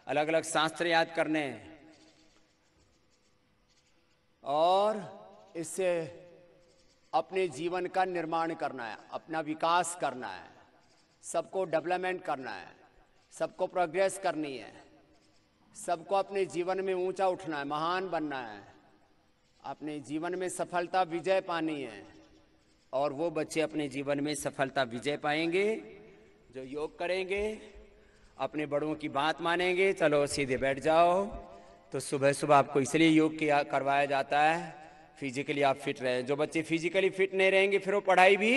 Speaker 1: अलग अलग शास्त्र याद करने हैं। और इससे अपने जीवन का निर्माण करना है, अपना विकास करना है, सबको डेवलपमेंट करना है, सबको प्रोग्रेस करनी है, सबको अपने जीवन में ऊंचा उठना है, महान बनना है, अपने जीवन में सफलता विजय पानी है। और वो बच्चे अपने जीवन में सफलता विजय पाएंगे जो योग करेंगे, अपने बड़ों की बात मानेंगे। चलो सीधे बैठ जाओ। तो सुबह सुबह आपको इसलिए योग किया करवाया जाता है, फिजिकली आप फिट रहे। जो बच्चे फिजिकली फिट नहीं रहेंगे फिर वो पढ़ाई भी।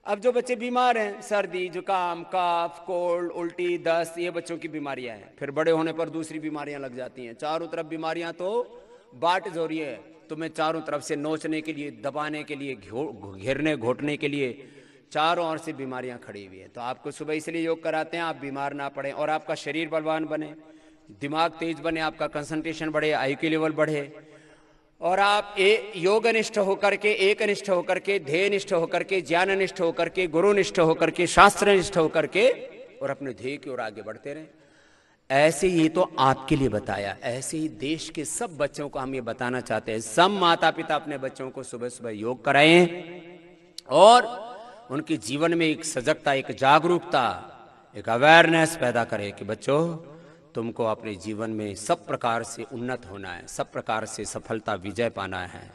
Speaker 1: अब जो बच्चे बीमार हैं, सर्दी जुकाम कफ कोल्ड उल्टी दस्त, ये बच्चों की बीमारियां हैं। फिर बड़े होने पर दूसरी बीमारियां लग जाती हैं। चारों तरफ बीमारियां तो बाट जोरी है, तुम्हें चारों तरफ से नोचने के लिए, दबाने के लिए, घेरने घोटने के लिए चारों ओर से बीमारियां खड़ी हुई है। तो आपको सुबह इसलिए योग कराते हैं, आप बीमार ना पड़े और आपका शरीर बलवान बने, दिमाग तेज बने, आपका कंसंट्रेशन बढ़े, IQ लेवल बढ़े, और आप योगनिष्ठ होकर के, एकनिष्ठ होकर के, ध्येयनिष्ठ होकर के, ज्ञाननिष्ठ होकर के, गुरुनिष्ठ होकर के, शास्त्रनिष्ठ होकर के, और अपने ध्येय की ओर आगे बढ़ते रहें। ऐसे ही तो आपके लिए बताया, ऐसे ही देश के सब बच्चों को हम ये बताना चाहते हैं। सब माता पिता अपने बच्चों को सुबह सुबह योग कराएं और उनके जीवन में एक सजगता, एक जागरूकता, एक अवेयरनेस पैदा करें कि बच्चों तुमको अपने जीवन में सब प्रकार से उन्नत होना है, सब प्रकार से सफलता विजय पाना है,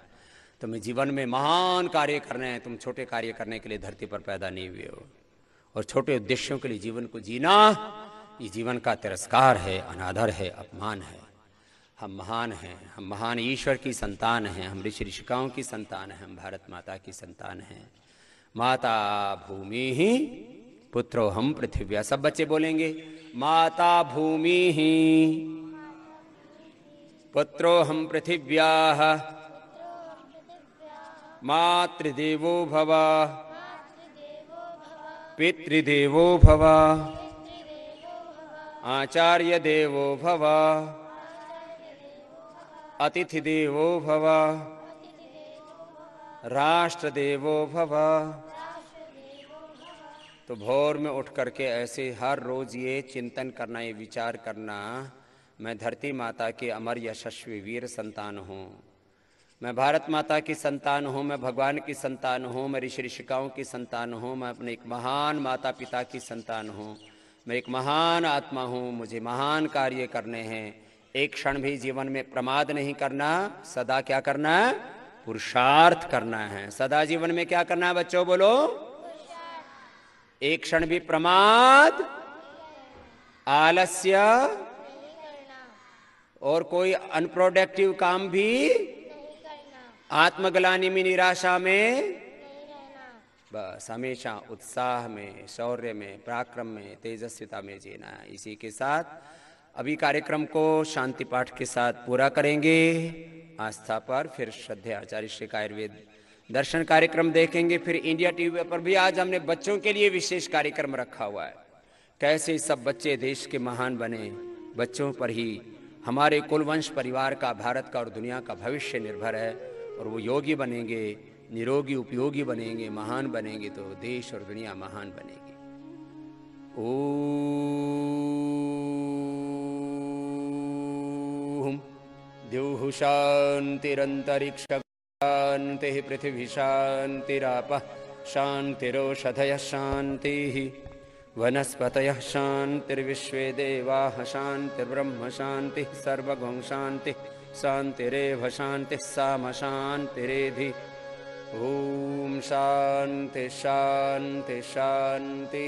Speaker 1: तुम्हें जीवन में महान कार्य करने हैं। तुम छोटे कार्य करने के लिए धरती पर पैदा नहीं हुए हो, और छोटे उद्देश्यों के लिए जीवन को जीना ये जीवन का तिरस्कार है, अनादर है, अपमान है। हम महान हैं, हम महान ईश्वर की संतान हैं, हम ऋषि ऋषिकाओं की संतान हैं, हम भारत माता की संतान हैं। माता भूमि ही पुत्रो हम पृथिव्या। सब बच्चे बोलेंगे, माता भूमि ही पुत्रो हम पृथिव्याः मातृदेवो भव पितृदेवो भव आचार्य देवो भव अतिथि देवो भव राष्ट्र देवो भव। तो भोर में उठ करके ऐसे हर रोज ये चिंतन करना, ये विचार करना, मैं धरती माता के अमर यशस्वी वीर संतान हूँ, मैं भारत माता की संतान हूँ, मैं भगवान की संतान हूँ, मैं ऋषि ऋषिकाओं की संतान हूँ, मैं अपने एक महान माता पिता की संतान हूँ, मैं एक महान आत्मा हूँ, मुझे महान कार्य करने हैं। एक क्षण भी जीवन में प्रमाद नहीं करना, सदा क्या करना है? पुरुषार्थ करना है। सदा जीवन में क्या करना है बच्चों, बोलो? एक क्षण भी प्रमाद, आलस्य और कोई अनप्रोडक्टिव काम भी, आत्मग्लानि में, निराशा में, बस हमेशा उत्साह में, शौर्य में, पराक्रम में, तेजस्विता में जीना है। इसी के साथ अभी कार्यक्रम को शांति पाठ के साथ पूरा करेंगे। आस्था पर फिर श्रद्धेय आचार्य श्री का आयुर्वेद दर्शन कार्यक्रम देखेंगे। फिर इंडिया टीवी पर भी आज हमने बच्चों के लिए विशेष कार्यक्रम रखा हुआ है। कैसे सब बच्चे देश के महान बने, बच्चों पर ही हमारे कुलवंश परिवार का, भारत का और दुनिया का भविष्य निर्भर है। और वो योगी बनेंगे, निरोगी उपयोगी बनेंगे, महान बनेंगे तो देश और दुनिया महान बनेगी। ओम द्यौः शान्तिरन्तरिक्ष शान्तिः पृथिवी शान्तिरापः शान्तिरोषधयः शान्तिः वनस्पतयः शान्तिर्विश्वे देवाः शान्तिर्ब्रह्म शान्तिः सर्वगुण शान्तिः शांतिरेव शांति साम शांतिरेधि। ओम शांति शांति शांति।